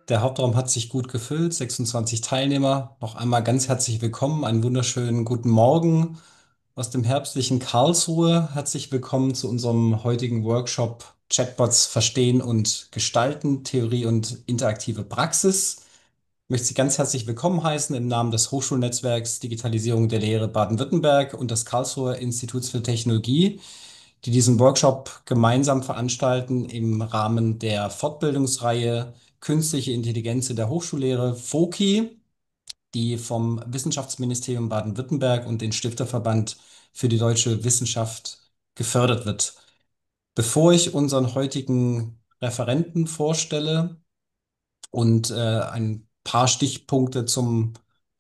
Der Hauptraum hat sich gut gefüllt, 26 Teilnehmer. Noch einmal ganz herzlich willkommen, einen wunderschönen guten Morgen aus dem herbstlichen Karlsruhe. Herzlich willkommen zu unserem heutigen Workshop Chatbots verstehen und gestalten, Theorie und interaktive Praxis. Ich möchte Sie ganz herzlich willkommen heißen im Namen des Hochschulnetzwerks Digitalisierung der Lehre Baden-Württemberg und des Karlsruher Instituts für Technologie, die diesen Workshop gemeinsam veranstalten im Rahmen der Fortbildungsreihe Künstliche Intelligenz in der Hochschullehre FOKI, die vom Wissenschaftsministerium Baden-Württemberg und den Stifterverband für die deutsche Wissenschaft gefördert wird. Bevor ich unseren heutigen Referenten vorstelle und ein paar Stichpunkte zum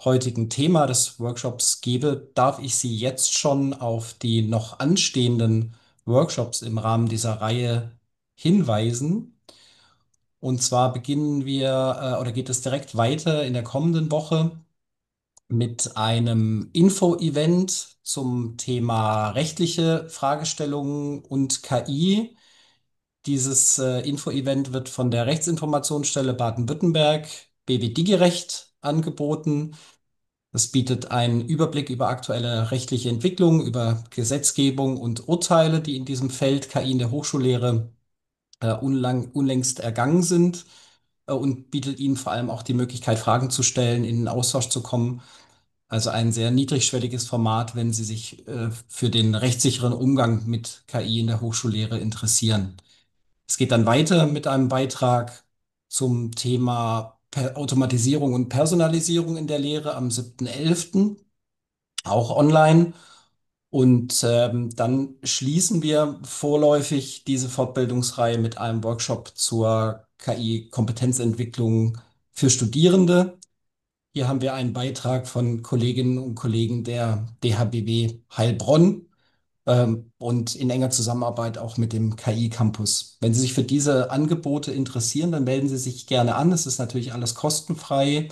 heutigen Thema des Workshops gebe, darf ich Sie jetzt schon auf die noch anstehenden Workshops im Rahmen dieser Reihe hinweisen. Und zwar beginnen wir oder geht es direkt weiter in der kommenden Woche mit einem Info-Event zum Thema rechtliche Fragestellungen und KI. Dieses Info-Event wird von der Rechtsinformationsstelle Baden-Württemberg, BW Digirecht, angeboten. Das bietet einen Überblick über aktuelle rechtliche Entwicklungen, über Gesetzgebung und Urteile, die in diesem Feld KI in der Hochschullehre unlängst ergangen sind, und bietet Ihnen vor allem auch die Möglichkeit, Fragen zu stellen, in den Austausch zu kommen. Also ein sehr niedrigschwelliges Format, wenn Sie sich für den rechtssicheren Umgang mit KI in der Hochschullehre interessieren. Es geht dann weiter mit einem Beitrag zum Thema Automatisierung und Personalisierung in der Lehre am 7.11., auch online. Und dann schließen wir vorläufig diese Fortbildungsreihe mit einem Workshop zur KI-Kompetenzentwicklung für Studierende. Hier haben wir einen Beitrag von Kolleginnen und Kollegen der DHBW Heilbronn und in enger Zusammenarbeit auch mit dem KI-Campus. Wenn Sie sich für diese Angebote interessieren, dann melden Sie sich gerne an. Es ist natürlich alles kostenfrei.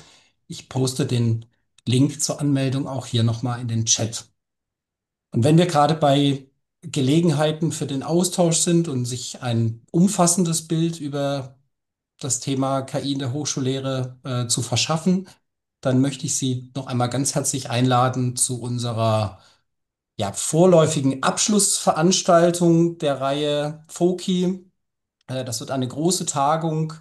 Ich poste den Link zur Anmeldung auch hier nochmal in den Chat. Und wenn wir gerade bei Gelegenheiten für den Austausch sind und sich ein umfassendes Bild über das Thema KI in der Hochschullehre zu verschaffen, dann möchte ich Sie noch einmal ganz herzlich einladen zu unserer vorläufigen Abschlussveranstaltung der Reihe FOKI. Das wird eine große Tagung,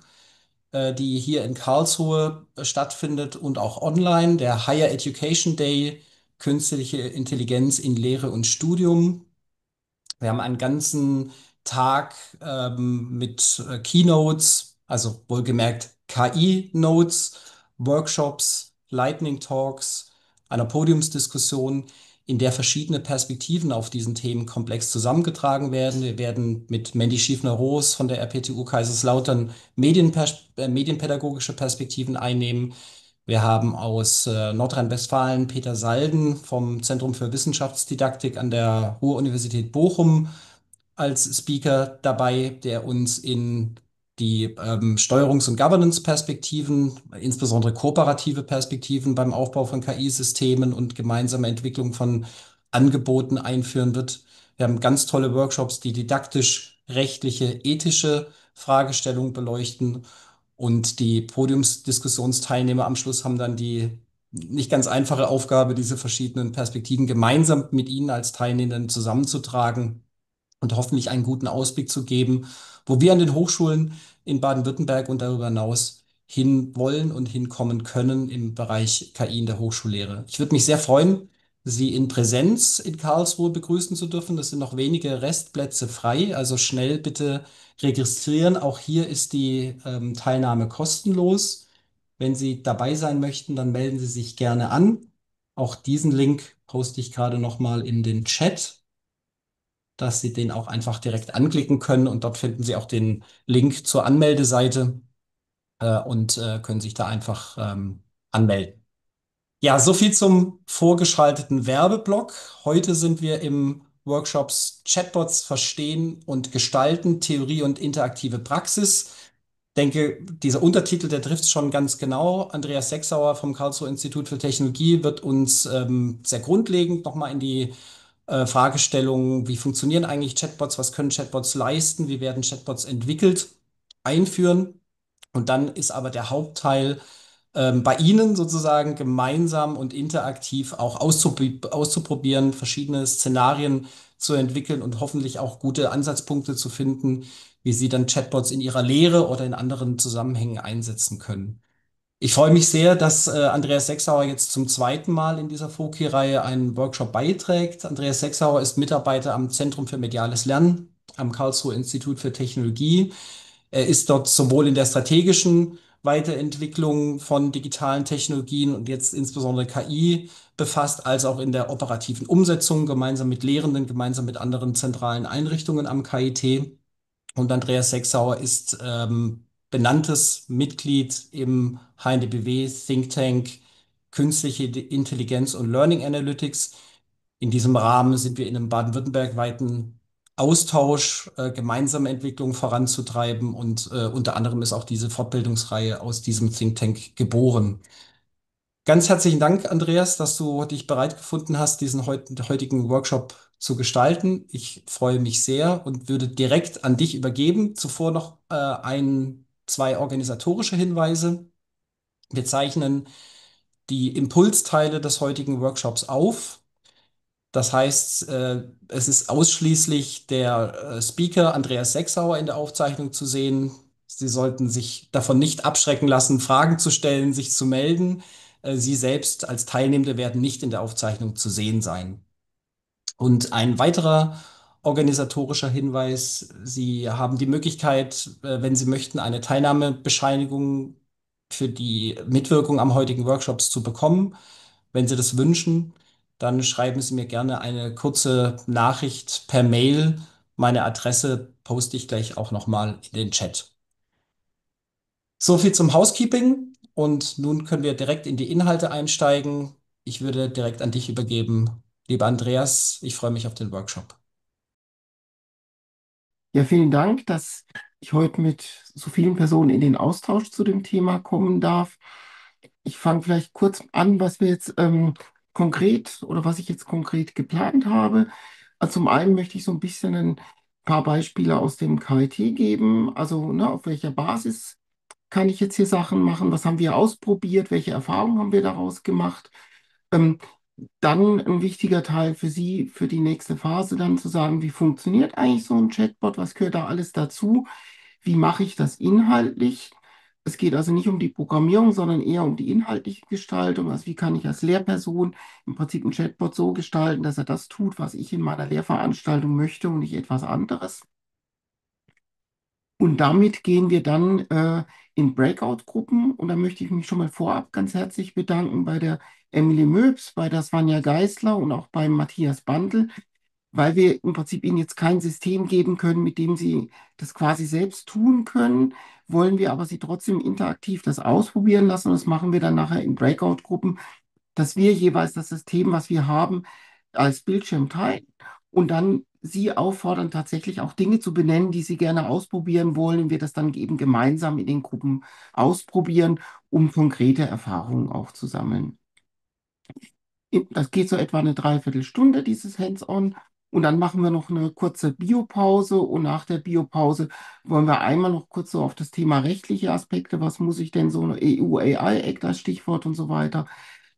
die hier in Karlsruhe stattfindet und auch online, der Higher Education Day, Künstliche Intelligenz in Lehre und Studium. Wir haben einen ganzen Tag mit Keynotes, also wohlgemerkt KI-Notes, Workshops, Lightning Talks, einer Podiumsdiskussion, in der verschiedene Perspektiven auf diesen Themenkomplex zusammengetragen werden. Wir werden mit Mandy Schiefner-Roos von der RPTU Kaiserslautern medienpädagogische Perspektiven einnehmen. Wir haben aus Nordrhein-Westfalen Peter Salden vom Zentrum für Wissenschaftsdidaktik an der Ruhr-Universität Bochum als Speaker dabei, der uns in die Steuerungs- und Governance-Perspektiven, insbesondere kooperative Perspektiven beim Aufbau von KI-Systemen und gemeinsame Entwicklung von Angeboten einführen wird. Wir haben ganz tolle Workshops, die didaktisch, rechtliche, ethische Fragestellungen beleuchten. Und die Podiumsdiskussionsteilnehmer am Schluss haben dann die nicht ganz einfache Aufgabe, diese verschiedenen Perspektiven gemeinsam mit Ihnen als Teilnehmenden zusammenzutragen und hoffentlich einen guten Ausblick zu geben, wo wir an den Hochschulen in Baden-Württemberg und darüber hinaus hin wollen und hinkommen können im Bereich KI in der Hochschullehre. Ich würde mich sehr freuen, Sie in Präsenz in Karlsruhe begrüßen zu dürfen. Es sind noch wenige Restplätze frei, also schnell bitte registrieren. Auch hier ist die Teilnahme kostenlos. Wenn Sie dabei sein möchten, dann melden Sie sich gerne an. Auch diesen Link poste ich gerade noch mal in den Chat, dass Sie den auch einfach direkt anklicken können und dort finden Sie auch den Link zur Anmeldeseite und können sich da einfach anmelden. Ja, so viel zum vorgeschalteten Werbeblock. Heute sind wir im Workshops Chatbots verstehen und gestalten, Theorie und interaktive Praxis. Denke, dieser Untertitel, der trifft es schon ganz genau. Andreas Sechsauer vom Karlsruher Institut für Technologie wird uns sehr grundlegend nochmal in die Fragestellungen, wie funktionieren eigentlich Chatbots, was können Chatbots leisten, wie werden Chatbots entwickelt, einführen. Und dann ist aber der Hauptteil bei Ihnen sozusagen gemeinsam und interaktiv auch auszuprobieren, verschiedene Szenarien zu entwickeln und hoffentlich auch gute Ansatzpunkte zu finden, wie Sie dann Chatbots in Ihrer Lehre oder in anderen Zusammenhängen einsetzen können. Ich freue mich sehr, dass Andreas Sechsauer jetzt zum zweiten Mal in dieser Foki-Reihe einen Workshop beiträgt. Andreas Sechsauer ist Mitarbeiter am Zentrum für mediales Lernen am Karlsruher Institut für Technologie. Er ist dort sowohl in der strategischen Weiterentwicklung von digitalen Technologien und jetzt insbesondere KI befasst, als auch in der operativen Umsetzung gemeinsam mit Lehrenden, gemeinsam mit anderen zentralen Einrichtungen am KIT. Und Andreas Sechsauer ist benanntes Mitglied im HNDBW Think Tank Künstliche Intelligenz und Learning Analytics. In diesem Rahmen sind wir in einem baden-württembergweiten Austausch, gemeinsame Entwicklungen voranzutreiben und unter anderem ist auch diese Fortbildungsreihe aus diesem Think Tank geboren. Ganz herzlichen Dank, Andreas, dass du dich bereit gefunden hast, diesen heutigen Workshop zu gestalten. Ich freue mich sehr und würde direkt an dich übergeben. Zuvor noch zwei organisatorische Hinweise. Wir zeichnen die Impulsteile des heutigen Workshops auf. Das heißt, es ist ausschließlich der Speaker Andreas Sechsauer in der Aufzeichnung zu sehen. Sie sollten sich davon nicht abschrecken lassen, Fragen zu stellen, sich zu melden. Sie selbst als Teilnehmende werden nicht in der Aufzeichnung zu sehen sein. Und ein weiterer organisatorischer Hinweis: Sie haben die Möglichkeit, wenn Sie möchten, eine Teilnahmebescheinigung für die Mitwirkung am heutigen Workshops zu bekommen. Wenn Sie das wünschen, dann schreiben Sie mir gerne eine kurze Nachricht per Mail. Meine Adresse poste ich gleich auch nochmal in den Chat. So viel zum Housekeeping und nun können wir direkt in die Inhalte einsteigen. Ich würde direkt an dich übergeben. Lieber Andreas, ich freue mich auf den Workshop. Ja, vielen Dank, dass ich heute mit so vielen Personen in den Austausch zu dem Thema kommen darf. Ich fange vielleicht kurz an, was wir jetzt konkret oder was ich jetzt konkret geplant habe. Also zum einen möchte ich so ein bisschen ein paar Beispiele aus dem KIT geben. Also ne, auf welcher Basis kann ich jetzt hier Sachen machen? Was haben wir ausprobiert? Welche Erfahrungen haben wir daraus gemacht? Ähm, Dann ein wichtiger Teil für Sie, für die nächste Phase, dann zu sagen, wie funktioniert eigentlich so ein Chatbot? Was gehört da alles dazu? Wie mache ich das inhaltlich? Es geht also nicht um die Programmierung, sondern eher um die inhaltliche Gestaltung. Also wie kann ich als Lehrperson im Prinzip ein Chatbot so gestalten, dass er das tut, was ich in meiner Lehrveranstaltung möchte und nicht etwas anderes? Und damit gehen wir dann in Breakout-Gruppen. Und da möchte ich mich schon mal vorab ganz herzlich bedanken bei der Emily Möbs, bei der Svenja Geisler und auch beim Matthias Bandl, weil wir im Prinzip Ihnen jetzt kein System geben können, mit dem Sie das quasi selbst tun können, wollen wir aber Sie trotzdem interaktiv das ausprobieren lassen. Und das machen wir dann nachher in Breakout-Gruppen, dass wir jeweils das System, was wir haben, als Bildschirm teilen und dann Sie auffordern, tatsächlich auch Dinge zu benennen, die Sie gerne ausprobieren wollen und wir das dann eben gemeinsam in den Gruppen ausprobieren, um konkrete Erfahrungen auch zu sammeln. Das geht so etwa eine Dreiviertelstunde, dieses Hands-on. Und dann machen wir noch eine kurze Biopause. Und nach der Biopause wollen wir einmal noch kurz so auf das Thema rechtliche Aspekte, was muss ich denn so eine EU-AI-Act als Stichwort und so weiter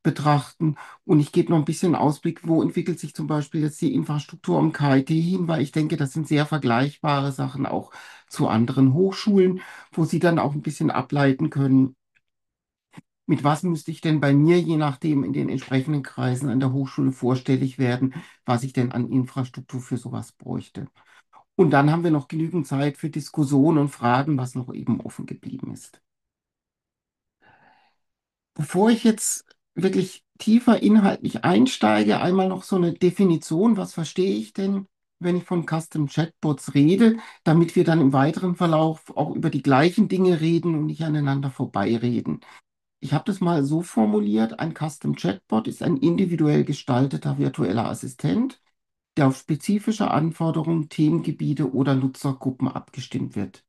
betrachten. Und ich gebe noch ein bisschen Ausblick, wo entwickelt sich zum Beispiel jetzt die Infrastruktur am KIT hin, weil ich denke, das sind sehr vergleichbare Sachen auch zu anderen Hochschulen, wo Sie dann auch ein bisschen ableiten können, mit was müsste ich denn bei mir, je nachdem, in den entsprechenden Kreisen an der Hochschule vorstellig werden, was ich denn an Infrastruktur für sowas bräuchte. Und dann haben wir noch genügend Zeit für Diskussionen und Fragen, was noch eben offen geblieben ist. Bevor ich jetzt wirklich tiefer inhaltlich einsteige, einmal noch so eine Definition. Was verstehe ich denn, wenn ich von Custom Chatbots rede, damit wir dann im weiteren Verlauf auch über die gleichen Dinge reden und nicht aneinander vorbeireden. Ich habe das mal so formuliert: Ein Custom Chatbot ist ein individuell gestalteter virtueller Assistent, der auf spezifische Anforderungen, Themengebiete oder Nutzergruppen abgestimmt wird.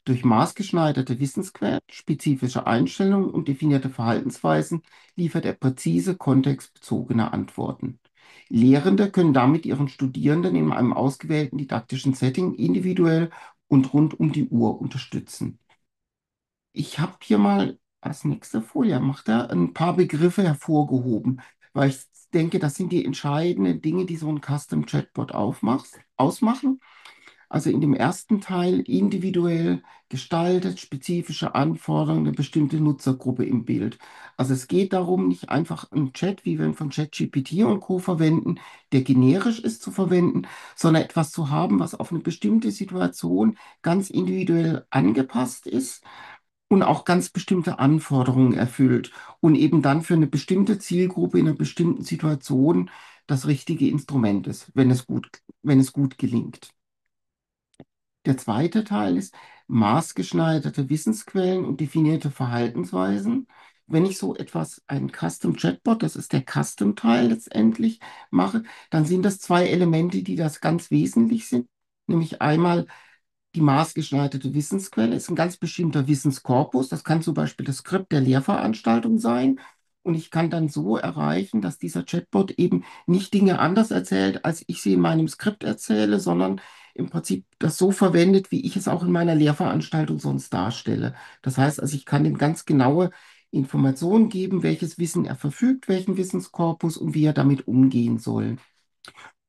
Durch maßgeschneiderte Wissensquellen, spezifische Einstellungen und definierte Verhaltensweisen liefert er präzise, kontextbezogene Antworten. Lehrende können damit ihren Studierenden in einem ausgewählten didaktischen Setting individuell und rund um die Uhr unterstützen. Ich habe hier mal als nächste Folie, macht er ein paar Begriffe hervorgehoben, weil ich denke, das sind die entscheidenden Dinge, die so ein Custom Chatbot ausmachen. Also in dem ersten Teil individuell gestaltet, spezifische Anforderungen, eine bestimmte Nutzergruppe im Bild. Also es geht darum, nicht einfach einen Chat, wie wir ihn von ChatGPT und Co. verwenden, der generisch ist zu verwenden, sondern etwas zu haben, was auf eine bestimmte Situation ganz individuell angepasst ist und auch ganz bestimmte Anforderungen erfüllt und eben dann für eine bestimmte Zielgruppe in einer bestimmten Situation das richtige Instrument ist, wenn es gut gelingt. Der zweite Teil ist maßgeschneiderte Wissensquellen und definierte Verhaltensweisen. Wenn ich so etwas, ein Custom Chatbot, das ist der Custom-Teil letztendlich, mache, dann sind das zwei Elemente, die das ganz wesentlich sind. Nämlich einmal die maßgeschneiderte Wissensquelle ist ein ganz bestimmter Wissenskorpus. Das kann zum Beispiel das Skript der Lehrveranstaltung sein. Und ich kann dann so erreichen, dass dieser Chatbot eben nicht Dinge anders erzählt, als ich sie in meinem Skript erzähle, sondern im Prinzip das so verwendet, wie ich es auch in meiner Lehrveranstaltung sonst darstelle. Das heißt also, ich kann ihm ganz genaue Informationen geben, welches Wissen er verfügt, welchen Wissenskorpus und wie er damit umgehen soll.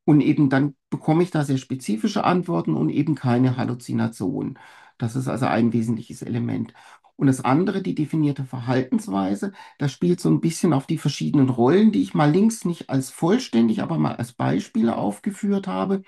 Und eben dann bekomme ich da sehr spezifische Antworten und eben keine Halluzination. Das ist also ein wesentliches Element. Und das andere, die definierte Verhaltensweise, das spielt so ein bisschen auf die verschiedenen Rollen, die ich mal links nicht als vollständig, aber mal als Beispiele aufgeführt habe.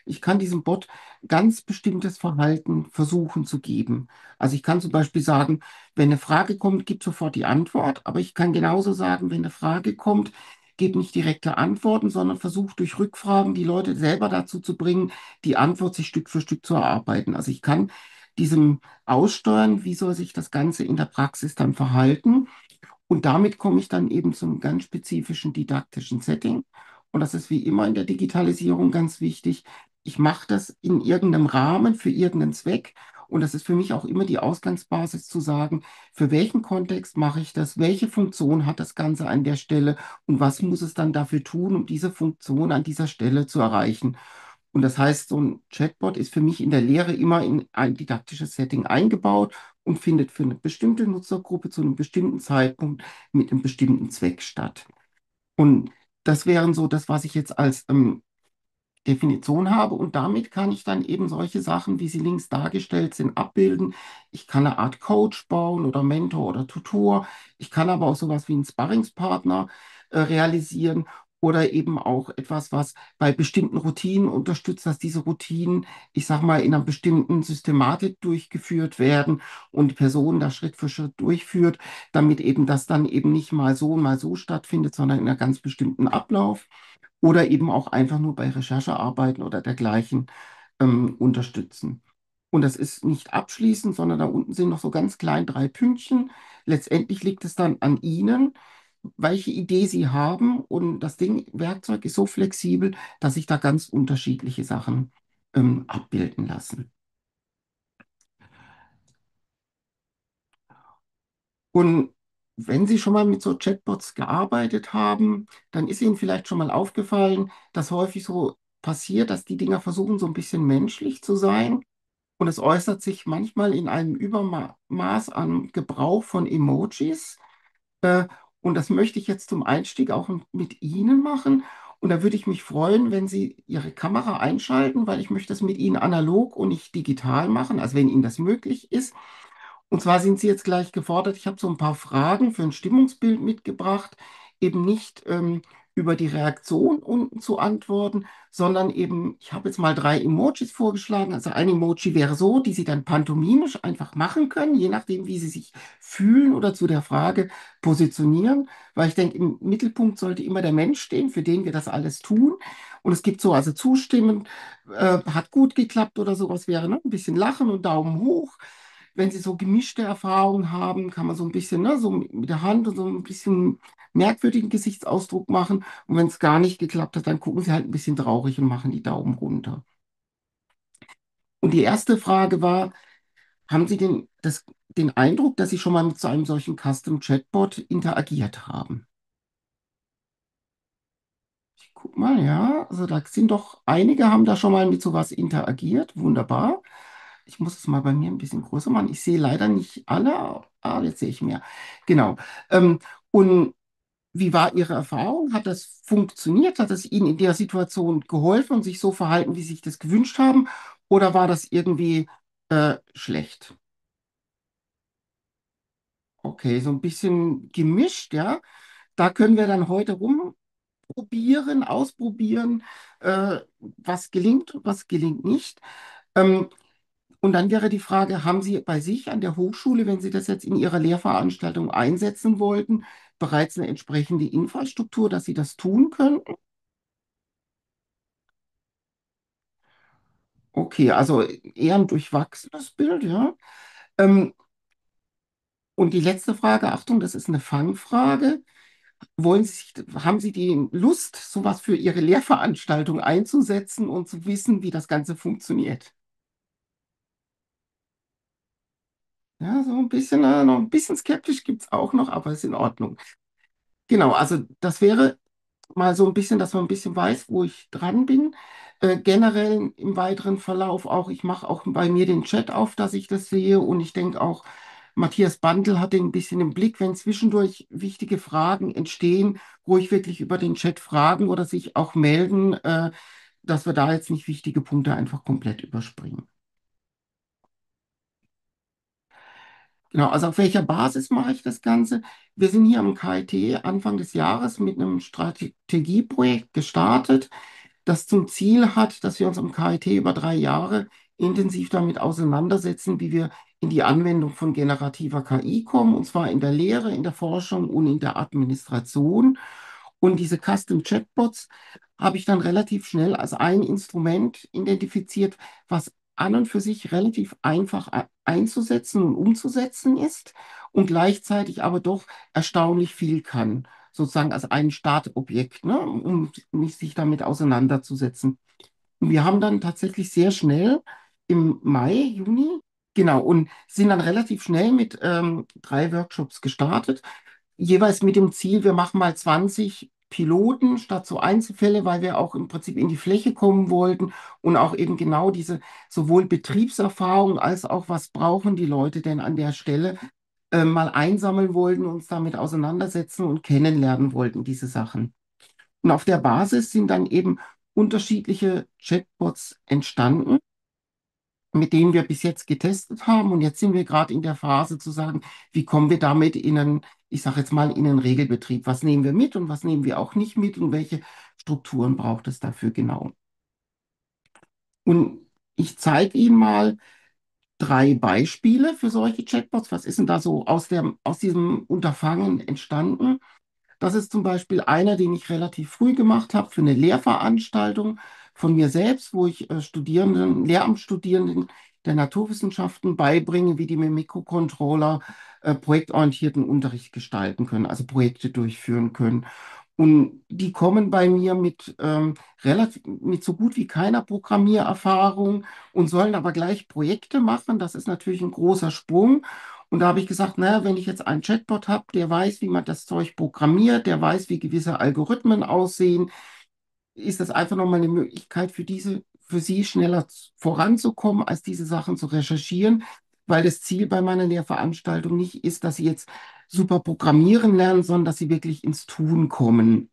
Ich kann diesem Bot ganz bestimmtes Verhalten versuchen zu geben. Also ich kann zum Beispiel sagen, wenn eine Frage kommt, gib sofort die Antwort. Aber ich kann genauso sagen, wenn eine Frage kommt, gib nicht direkte Antworten, sondern versuch durch Rückfragen die Leute selber dazu zu bringen, die Antwort sich Stück für Stück zu erarbeiten. Also ich kann diesem aussteuern, wie soll sich das Ganze in der Praxis dann verhalten. Und damit komme ich dann eben zum ganz spezifischen didaktischen Setting. Und das ist wie immer in der Digitalisierung ganz wichtig. Ich mache das in irgendeinem Rahmen für irgendeinen Zweck. Und das ist für mich auch immer die Ausgangsbasis zu sagen, für welchen Kontext mache ich das, welche Funktion hat das Ganze an der Stelle und was muss es dann dafür tun, um diese Funktion an dieser Stelle zu erreichen. Und das heißt, so ein Chatbot ist für mich in der Lehre immer in ein didaktisches Setting eingebaut und findet für eine bestimmte Nutzergruppe zu einem bestimmten Zeitpunkt mit einem bestimmten Zweck statt. Und das wären so das, was ich jetzt als Definition habe. Und damit kann ich dann eben solche Sachen, wie sie links dargestellt sind, abbilden. Ich kann eine Art Coach bauen oder Mentor oder Tutor. Ich kann aber auch sowas wie einen Sparringspartner realisieren. Oder eben auch etwas, was bei bestimmten Routinen unterstützt, dass diese Routinen, ich sag mal, in einer bestimmten Systematik durchgeführt werden und die Person da Schritt für Schritt durchführt, damit eben das dann eben nicht mal so stattfindet, sondern in einem ganz bestimmten Ablauf oder eben auch einfach nur bei Recherchearbeiten oder dergleichen unterstützen. Und das ist nicht abschließend, sondern da unten sind noch so ganz klein drei Pünktchen. Letztendlich liegt es dann an Ihnen, welche Idee Sie haben. Und das Ding, Werkzeug ist so flexibel, dass sich da ganz unterschiedliche Sachen abbilden lassen. Und wenn Sie schon mal mit so Chatbots gearbeitet haben, dann ist Ihnen vielleicht schon mal aufgefallen, dass häufig so passiert, dass die Dinger versuchen, so ein bisschen menschlich zu sein. Und es äußert sich manchmal in einem Übermaß an Gebrauch von Emojis. Äh, und das möchte ich jetzt zum Einstieg auch mit Ihnen machen. Und da würde ich mich freuen, wenn Sie Ihre Kamera einschalten, weil ich möchte das mit Ihnen analog und nicht digital machen, also wenn Ihnen das möglich ist. Und zwar sind Sie jetzt gleich gefordert. Ich habe so ein paar Fragen für ein Stimmungsbild mitgebracht, eben nicht über die Reaktion unten zu antworten, sondern eben, ich habe jetzt mal drei Emojis vorgeschlagen. Also ein Emoji wäre so, die Sie dann pantomimisch einfach machen können, je nachdem, wie Sie sich fühlen oder zu der Frage positionieren. Weil ich denke, im Mittelpunkt sollte immer der Mensch stehen, für den wir das alles tun. Und es gibt so, also zustimmen, hat gut geklappt oder sowas wäre, ne? Ein bisschen lachen und Daumen hoch. Wenn Sie so gemischte Erfahrungen haben, kann man so ein bisschen, ne, so mit der Hand und so ein bisschen merkwürdigen Gesichtsausdruck machen. Und wenn es gar nicht geklappt hat, dann gucken Sie halt ein bisschen traurig und machen die Daumen runter. Und die erste Frage war, haben Sie den Eindruck, dass Sie schon mal mit so einem solchen Custom Chatbot interagiert haben? Ich guck mal, ja, also da sind doch einige haben da schon mal mit sowas interagiert. Wunderbar. Ich muss es mal bei mir ein bisschen größer machen. Ich sehe leider nicht alle. Ah, jetzt sehe ich mehr. Genau. Ähm, und wie war Ihre Erfahrung? Hat das funktioniert? Hat es Ihnen in der Situation geholfen und sich so verhalten, wie Sie sich das gewünscht haben? Oder war das irgendwie schlecht? Okay, so ein bisschen gemischt, ja. Da können wir dann heute rumprobieren, ausprobieren, was gelingt und was gelingt nicht. Ähm, und dann wäre die Frage, haben Sie bei sich an der Hochschule, wenn Sie das jetzt in Ihrer Lehrveranstaltung einsetzen wollten, bereits eine entsprechende Infrastruktur, dass Sie das tun können? Okay, also eher ein durchwachsenes Bild, ja. Ähm, und die letzte Frage, Achtung, das ist eine Fangfrage. Haben Sie die Lust, sowas für Ihre Lehrveranstaltung einzusetzen und zu wissen, wie das Ganze funktioniert? Ja, so ein bisschen, noch ein bisschen skeptisch gibt es auch noch, aber ist in Ordnung. Genau, also das wäre mal so ein bisschen, dass man ein bisschen weiß, wo ich dran bin. Generell im weiteren Verlauf auch, ich mache auch bei mir den Chat auf, dass ich das sehe und ich denke auch, Matthias Bandl hat den ein bisschen im Blick, wenn zwischendurch wichtige Fragen entstehen, ruhig wirklich über den Chat fragen oder sich auch melden, dass wir da jetzt nicht wichtige Punkte einfach komplett überspringen. Genau, also auf welcher Basis mache ich das Ganze? Wir sind hier am KIT Anfang des Jahres mit einem Strategieprojekt gestartet, das zum Ziel hat, dass wir uns am KIT über 3 Jahre intensiv damit auseinandersetzen, wie wir in die Anwendung von generativer KI kommen, und zwar in der Lehre, in der Forschung und in der Administration. Und diese Custom Chatbots habe ich dann relativ schnell als ein Instrument identifiziert, was an und für sich relativ einfach einzusetzen und umzusetzen ist und gleichzeitig aber doch erstaunlich viel kann, sozusagen als ein Startobjekt, ne, um sich damit auseinanderzusetzen. Und wir haben dann tatsächlich sehr schnell im Mai, Juni, genau, und sind dann relativ schnell mit 3 Workshops gestartet, jeweils mit dem Ziel, wir machen mal 20 Piloten statt so Einzelfälle, weil wir auch im Prinzip in die Fläche kommen wollten und auch eben genau diese sowohl Betriebserfahrung als auch, was brauchen die Leute denn an der Stelle, mal einsammeln wollten, uns damit auseinandersetzen und kennenlernen wollten, diese Sachen. Und auf der Basis sind dann eben unterschiedliche Chatbots entstanden, mit denen wir bis jetzt getestet haben. Und jetzt sind wir gerade in der Phase zu sagen, wie kommen wir damit in einen, ich sage jetzt mal, in einen Regelbetrieb? Was nehmen wir mit und was nehmen wir auch nicht mit und welche Strukturen braucht es dafür genau? Und ich zeige Ihnen mal 3 Beispiele für solche Chatbots. Was ist denn da so aus diesem Unterfangen entstanden? Das ist zum Beispiel einer, den ich relativ früh gemacht habe für eine Lehrveranstaltung von mir selbst, wo ich Lehramtsstudierenden der Naturwissenschaften beibringe, wie die mit Mikrocontroller projektorientierten Unterricht gestalten können, also Projekte durchführen können. Und die kommen bei mir mit so gut wie keiner Programmiererfahrung und sollen aber gleich Projekte machen. Das ist natürlich ein großer Sprung. Und da habe ich gesagt, naja, wenn ich jetzt einen Chatbot habe, der weiß, wie man das Zeug programmiert, der weiß, wie gewisse Algorithmen aussehen, ist das einfach nochmal eine Möglichkeit für Sie schneller voranzukommen, als diese Sachen zu recherchieren, weil das Ziel bei meiner Lehrveranstaltung nicht ist, dass Sie jetzt super programmieren lernen, sondern dass Sie wirklich ins Tun kommen.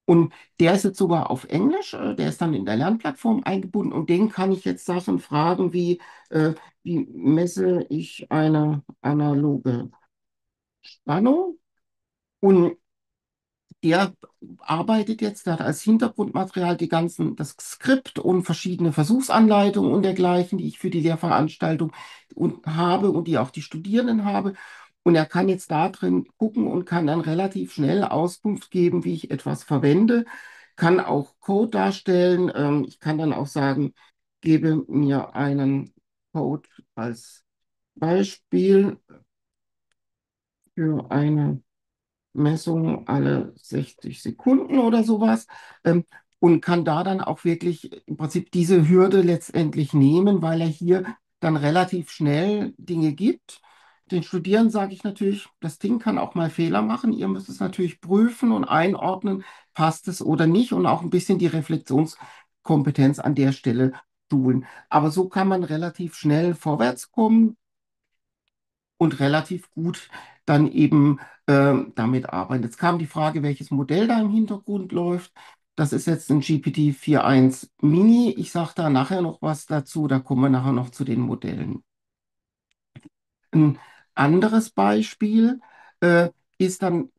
Und der ist jetzt sogar auf Englisch, der ist dann in der Lernplattform eingebunden und den kann ich jetzt Sachen fragen wie messe ich eine analoge Spannung? Und der arbeitet jetzt, der hat als Hintergrundmaterial das Skript und verschiedene Versuchsanleitungen und dergleichen, die ich für die Lehrveranstaltung habe und die auch die Studierenden habe. Und er kann jetzt da drin gucken und kann dann relativ schnell Auskunft geben, wie ich etwas verwende, kann auch Code darstellen. Ich kann dann auch sagen, gebe mir einen Code als Beispiel für eine Messung alle 60 Sekunden oder sowas, ähm, und kann da dann auch wirklich im Prinzip diese Hürde letztendlich nehmen, weil er hier dann relativ schnell Dinge gibt. Den Studierenden sage ich natürlich, das Ding kann auch mal Fehler machen. Ihr müsst es natürlich prüfen und einordnen, passt es oder nicht und auch ein bisschen die Reflexionskompetenz an der Stelle schulen. Aber so kann man relativ schnell vorwärts kommen und relativ gut dann eben damit arbeiten. Jetzt kam die Frage, welches Modell da im Hintergrund läuft. Das ist jetzt ein GPT-4.1 Mini. Ich sage da nachher noch was dazu, da kommen wir nachher noch zu den Modellen. Ein anderes Beispiel äh, ist dann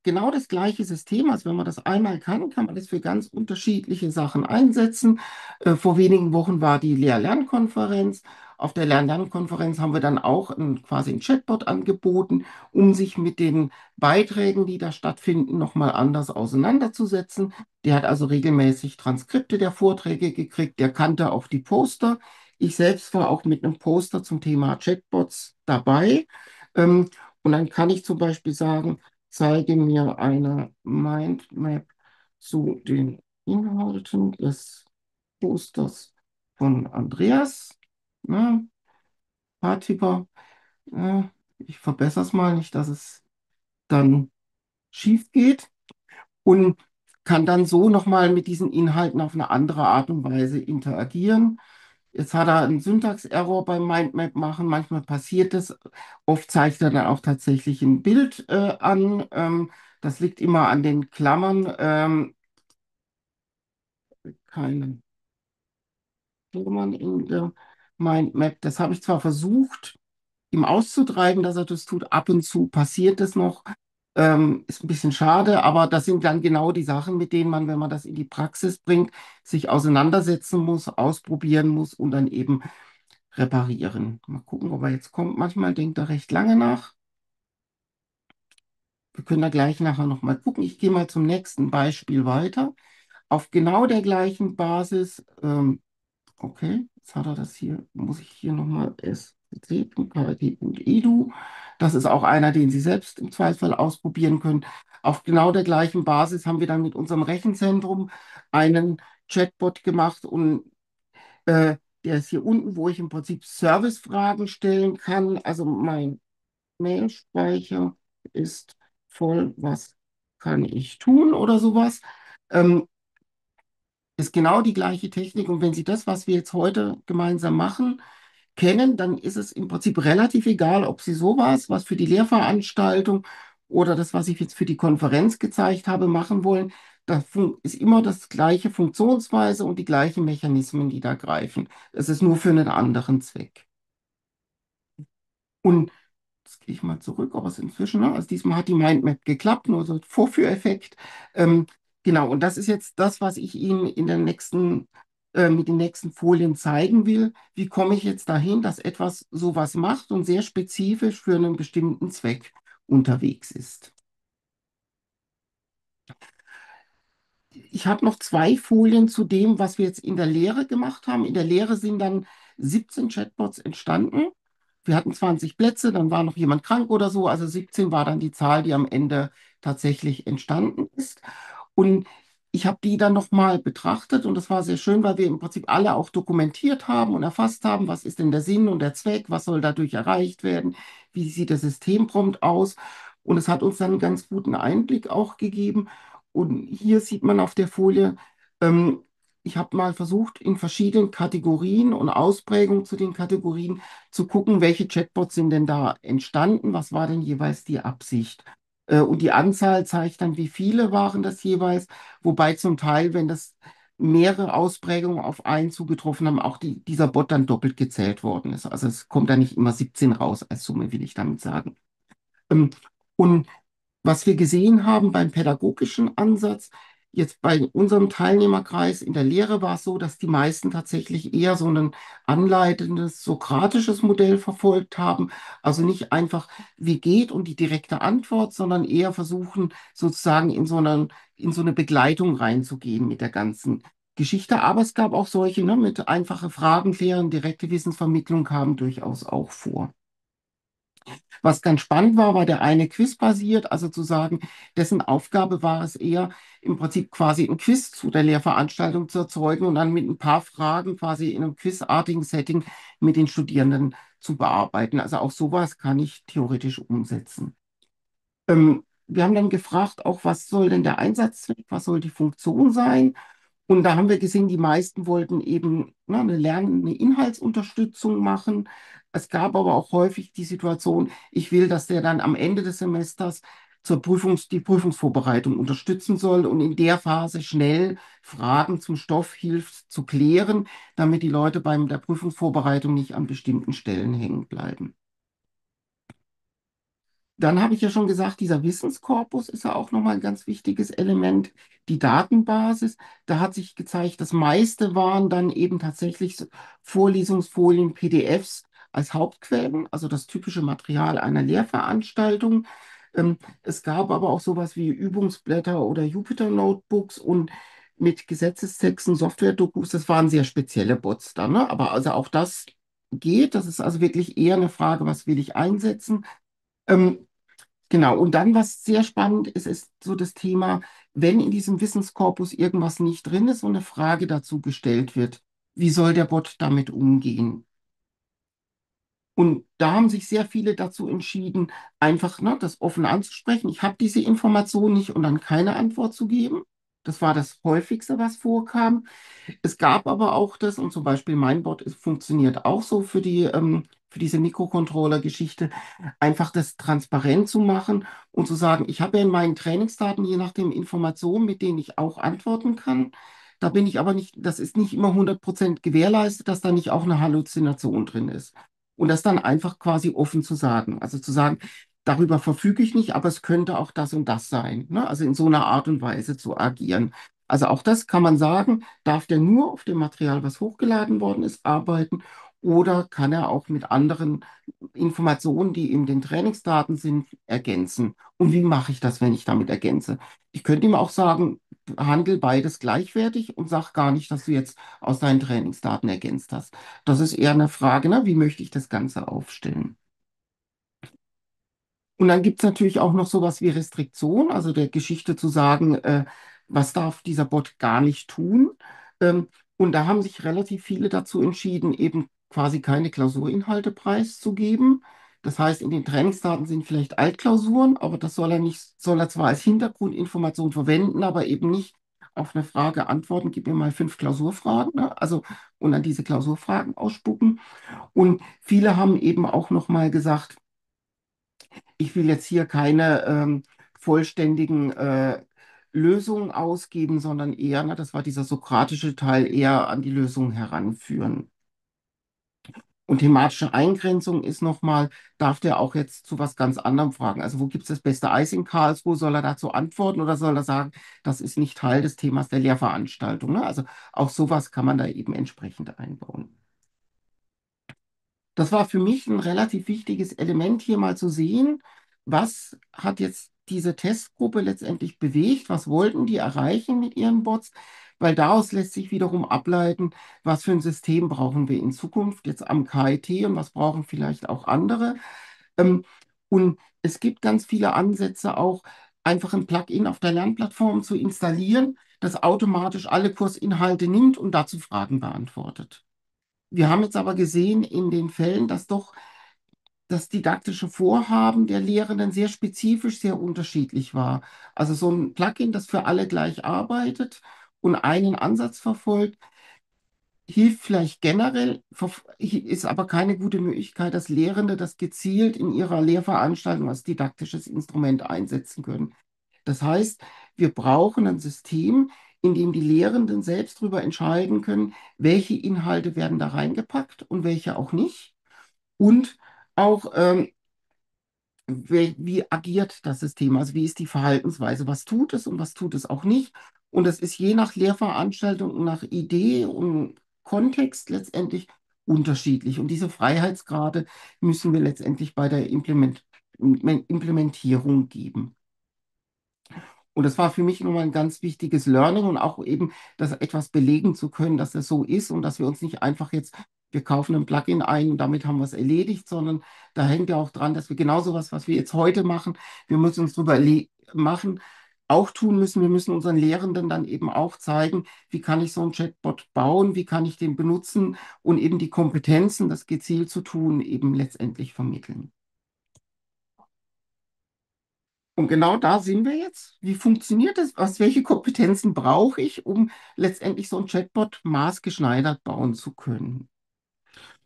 genau das gleiche System. Also wenn man das einmal kann man das für ganz unterschiedliche Sachen einsetzen. Vor wenigen Wochen war die Lehr-Lernkonferenz. Auf der Lehr-Lernkonferenz haben wir dann auch quasi ein Chatbot angeboten, um sich mit den Beiträgen, die da stattfinden, nochmal anders auseinanderzusetzen. Der hat also regelmäßig Transkripte der Vorträge gekriegt, der kannte auch die Poster. Ich selbst war auch mit einem Poster zum Thema Chatbots dabei. Ähm, und dann kann ich zum Beispiel sagen, zeige mir eine Mindmap zu den Inhalten des Posters von Andreas. Ne? Paar ich verbessere es mal nicht, dass es dann schief geht. Und kann dann so nochmal mit diesen Inhalten auf eine andere Art und Weise interagieren. Jetzt hat er einen Syntax-Error beim Mindmap machen. Manchmal passiert es. Oft zeigt er dann auch tatsächlich ein Bild an. Das liegt immer an den Klammern. Keine Klammern in der Mindmap. Das habe ich zwar versucht, ihm auszutreiben, dass er das tut. Ab und zu passiert es noch. Ist ein bisschen schade, aber das sind dann genau die Sachen, mit denen man, wenn man das in die Praxis bringt, sich auseinandersetzen muss, ausprobieren muss und dann eben reparieren. Mal gucken, ob er jetzt kommt. Manchmal denkt er recht lange nach. Wir können da gleich nachher nochmal gucken. Ich gehe mal zum nächsten Beispiel weiter. Auf genau der gleichen Basis, okay, jetzt hat er das hier, muss ich hier nochmal sc.kit.edu. Das ist auch einer, den Sie selbst im Zweifelsfall ausprobieren können. Auf genau der gleichen Basis haben wir dann mit unserem Rechenzentrum einen Chatbot gemacht und äh, der ist hier unten, wo ich im Prinzip Servicefragen stellen kann. Also mein Mailspeicher ist voll, was kann ich tun oder sowas. Ähm, Ist genau die gleiche Technik. Und wenn Sie das, was wir jetzt heute gemeinsam machen, kennen, dann ist es im Prinzip relativ egal, ob Sie sowas, was für die Lehrveranstaltung oder das, was ich jetzt für die Konferenz gezeigt habe, machen wollen. Ist immer das gleiche Funktionsweise und die gleichen Mechanismen, die da greifen. Es ist nur für einen anderen Zweck. Und jetzt gehe ich mal zurück, aber es inzwischen, ne? Also diesmal hat die Mindmap geklappt, nur so ein Vorführeffekt. Ähm, genau, und das ist jetzt das, was ich Ihnen in den mit den nächsten Folien zeigen will. Wie komme ich jetzt dahin, dass etwas sowas macht und sehr spezifisch für einen bestimmten Zweck unterwegs ist? Ich habe noch zwei Folien zu dem, was wir jetzt in der Lehre gemacht haben. In der Lehre sind dann 17 Chatbots entstanden. Wir hatten 20 Plätze, dann war noch jemand krank oder so. Also 17 war dann die Zahl, die am Ende tatsächlich entstanden ist. Und ich habe die dann nochmal betrachtet und das war sehr schön, weil wir im Prinzip alle auch dokumentiert haben und erfasst haben, was ist denn der Sinn und der Zweck, was soll dadurch erreicht werden, wie sieht das Systemprompt aus. Und es hat uns dann einen ganz guten Einblick auch gegeben. Und hier sieht man auf der Folie, ähm, ich habe mal versucht, in verschiedenen Kategorien und Ausprägungen zu den Kategorien zu gucken, welche Chatbots sind denn da entstanden, was war denn jeweils die Absicht. Und die Anzahl zeigt dann, wie viele waren das jeweils, wobei zum Teil, wenn das mehrere Ausprägungen auf einen zugetroffen haben, auch dieser Bot dann doppelt gezählt worden ist. Also es kommt da nicht immer 17 raus als Summe, will ich damit sagen. Ähm, Und was wir gesehen haben beim pädagogischen Ansatz, jetzt bei unserem Teilnehmerkreis in der Lehre war es so, dass die meisten tatsächlich eher so ein anleitendes sokratisches Modell verfolgt haben. Also nicht einfach, wie geht und die direkte Antwort, sondern eher versuchen, sozusagen in so eine Begleitung reinzugehen mit der ganzen Geschichte. Aber es gab auch solche, ne, mit einfache Fragen klären, direkte Wissensvermittlung kam durchaus auch vor. Was ganz spannend war, war der eine quizbasiert, also zu sagen, dessen Aufgabe war es eher, im Prinzip quasi ein Quiz zu der Lehrveranstaltung zu erzeugen und dann mit ein paar Fragen quasi in einem quizartigen Setting mit den Studierenden zu bearbeiten. Also auch sowas kann ich theoretisch umsetzen. Wir haben dann gefragt, auch was soll denn der Einsatzzweck, was soll die Funktion sein? Und da haben wir gesehen, die meisten wollten eben eine Inhaltsunterstützung machen. Es gab aber auch häufig die Situation, ich will, dass der dann am Ende des Semesters die Prüfungsvorbereitung unterstützen soll und in der Phase schnell Fragen zum Stoff hilft zu klären, damit die Leute bei der Prüfungsvorbereitung nicht an bestimmten Stellen hängen bleiben. Dann habe ich ja schon gesagt, dieser Wissenskorpus ist ja auch nochmal ein ganz wichtiges Element. Die Datenbasis, da hat sich gezeigt, das meiste waren dann eben tatsächlich so Vorlesungsfolien, PDFs als Hauptquellen, also das typische Material einer Lehrveranstaltung. Es gab aber auch sowas wie Übungsblätter oder Jupyter-Notebooks und mit Gesetzestexten, Software-Dokus, das waren sehr spezielle Bots dann, ne? Aber also auch das geht. Das ist also wirklich eher eine Frage, was will ich einsetzen? Ähm, Genau, und dann, was sehr spannend ist, ist so das Thema, wenn in diesem Wissenskorpus irgendwas nicht drin ist und eine Frage dazu gestellt wird, wie soll der Bot damit umgehen? Und da haben sich sehr viele dazu entschieden, einfach das offen anzusprechen. Ich habe diese Information nicht und dann keine Antwort zu geben. Das war das häufigste, was vorkam. Es gab aber auch das, und zum Beispiel funktioniert auch so für diese Mikrocontroller-Geschichte, einfach das transparent zu machen und zu sagen, ich habe ja in meinen Trainingsdaten je nachdem Informationen, mit denen ich auch antworten kann. Da bin ich aber nicht, das ist nicht immer 100% gewährleistet, dass da nicht auch eine Halluzination drin ist. Und das dann einfach quasi offen zu sagen. Also zu sagen, darüber verfüge ich nicht, aber es könnte auch das und das sein. Ne? Also in so einer Art und Weise zu agieren. Also auch das kann man sagen, darf der nur auf dem Material, was hochgeladen worden ist, arbeiten oder kann er auch mit anderen Informationen, die in den Trainingsdaten sind, ergänzen? Und wie mache ich das, wenn ich damit ergänze? Ich könnte ihm auch sagen, handel beides gleichwertig und sag gar nicht, dass du jetzt aus deinen Trainingsdaten ergänzt hast. Das ist eher eine Frage, ne? Wie möchte ich das Ganze aufstellen? Und dann gibt es natürlich auch noch sowas wie Restriktion, also der Geschichte zu sagen, was darf dieser Bot gar nicht tun. Ähm, und da haben sich relativ viele dazu entschieden, eben quasi keine Klausurinhalte preiszugeben. Das heißt, in den Trainingsdaten sind vielleicht Altklausuren, aber das soll er nicht, soll er zwar als Hintergrundinformation verwenden, aber eben nicht auf eine Frage antworten, gib mir mal 5 Klausurfragen, ne? Also, und dann diese Klausurfragen ausspucken. Und viele haben eben auch noch mal gesagt, ich will jetzt hier keine vollständigen Lösungen ausgeben, sondern eher, das war dieser sokratische Teil, eher an die Lösung heranführen. Und thematische Eingrenzung ist nochmal, darf der auch jetzt zu was ganz anderem fragen? Also wo gibt es das beste Eis in Karlsruhe? Soll er dazu antworten oder soll er sagen, das ist nicht Teil des Themas der Lehrveranstaltung? Ne? Also auch sowas kann man da eben entsprechend einbauen. Das war für mich ein relativ wichtiges Element, hier mal zu sehen, was hat jetzt diese Testgruppe letztendlich bewegt, was wollten die erreichen mit ihren Bots, weil daraus lässt sich wiederum ableiten, was für ein System brauchen wir in Zukunft jetzt am KIT und was brauchen vielleicht auch andere. Ähm, und es gibt ganz viele Ansätze auch, einfach ein Plugin auf der Lernplattform zu installieren, das automatisch alle Kursinhalte nimmt und dazu Fragen beantwortet. Wir haben jetzt aber gesehen in den Fällen, dass doch das didaktische Vorhaben der Lehrenden sehr spezifisch, sehr unterschiedlich war. Also so ein Plugin, das für alle gleich arbeitet und einen Ansatz verfolgt, hilft vielleicht generell, ist aber keine gute Möglichkeit, dass Lehrende das gezielt in ihrer Lehrveranstaltung als didaktisches Instrument einsetzen können. Das heißt, wir brauchen ein System, in dem die Lehrenden selbst darüber entscheiden können, welche Inhalte werden da reingepackt und welche auch nicht. Und auch, wie agiert das System? Also wie ist die Verhaltensweise? Was tut es und was tut es auch nicht? Und das ist je nach Lehrveranstaltung und nach Idee und Kontext letztendlich unterschiedlich. Und diese Freiheitsgrade müssen wir letztendlich bei der Implementierung geben. Und das war für mich nochmal ein ganz wichtiges Learning und auch eben, das etwas belegen zu können, dass das so ist und dass wir uns nicht einfach jetzt, wir kaufen ein Plugin ein und damit haben wir es erledigt, sondern da hängt ja auch dran, dass wir genauso was wir jetzt heute machen, wir müssen uns drüber machen, auch tun müssen. Wir müssen unseren Lehrenden dann eben auch zeigen, wie kann ich so einen Chatbot bauen, wie kann ich den benutzen und eben die Kompetenzen, das gezielt zu tun, eben letztendlich vermitteln. Und genau da sind wir jetzt. Wie funktioniert das? Welche Kompetenzen brauche ich, um letztendlich so ein Chatbot maßgeschneidert bauen zu können?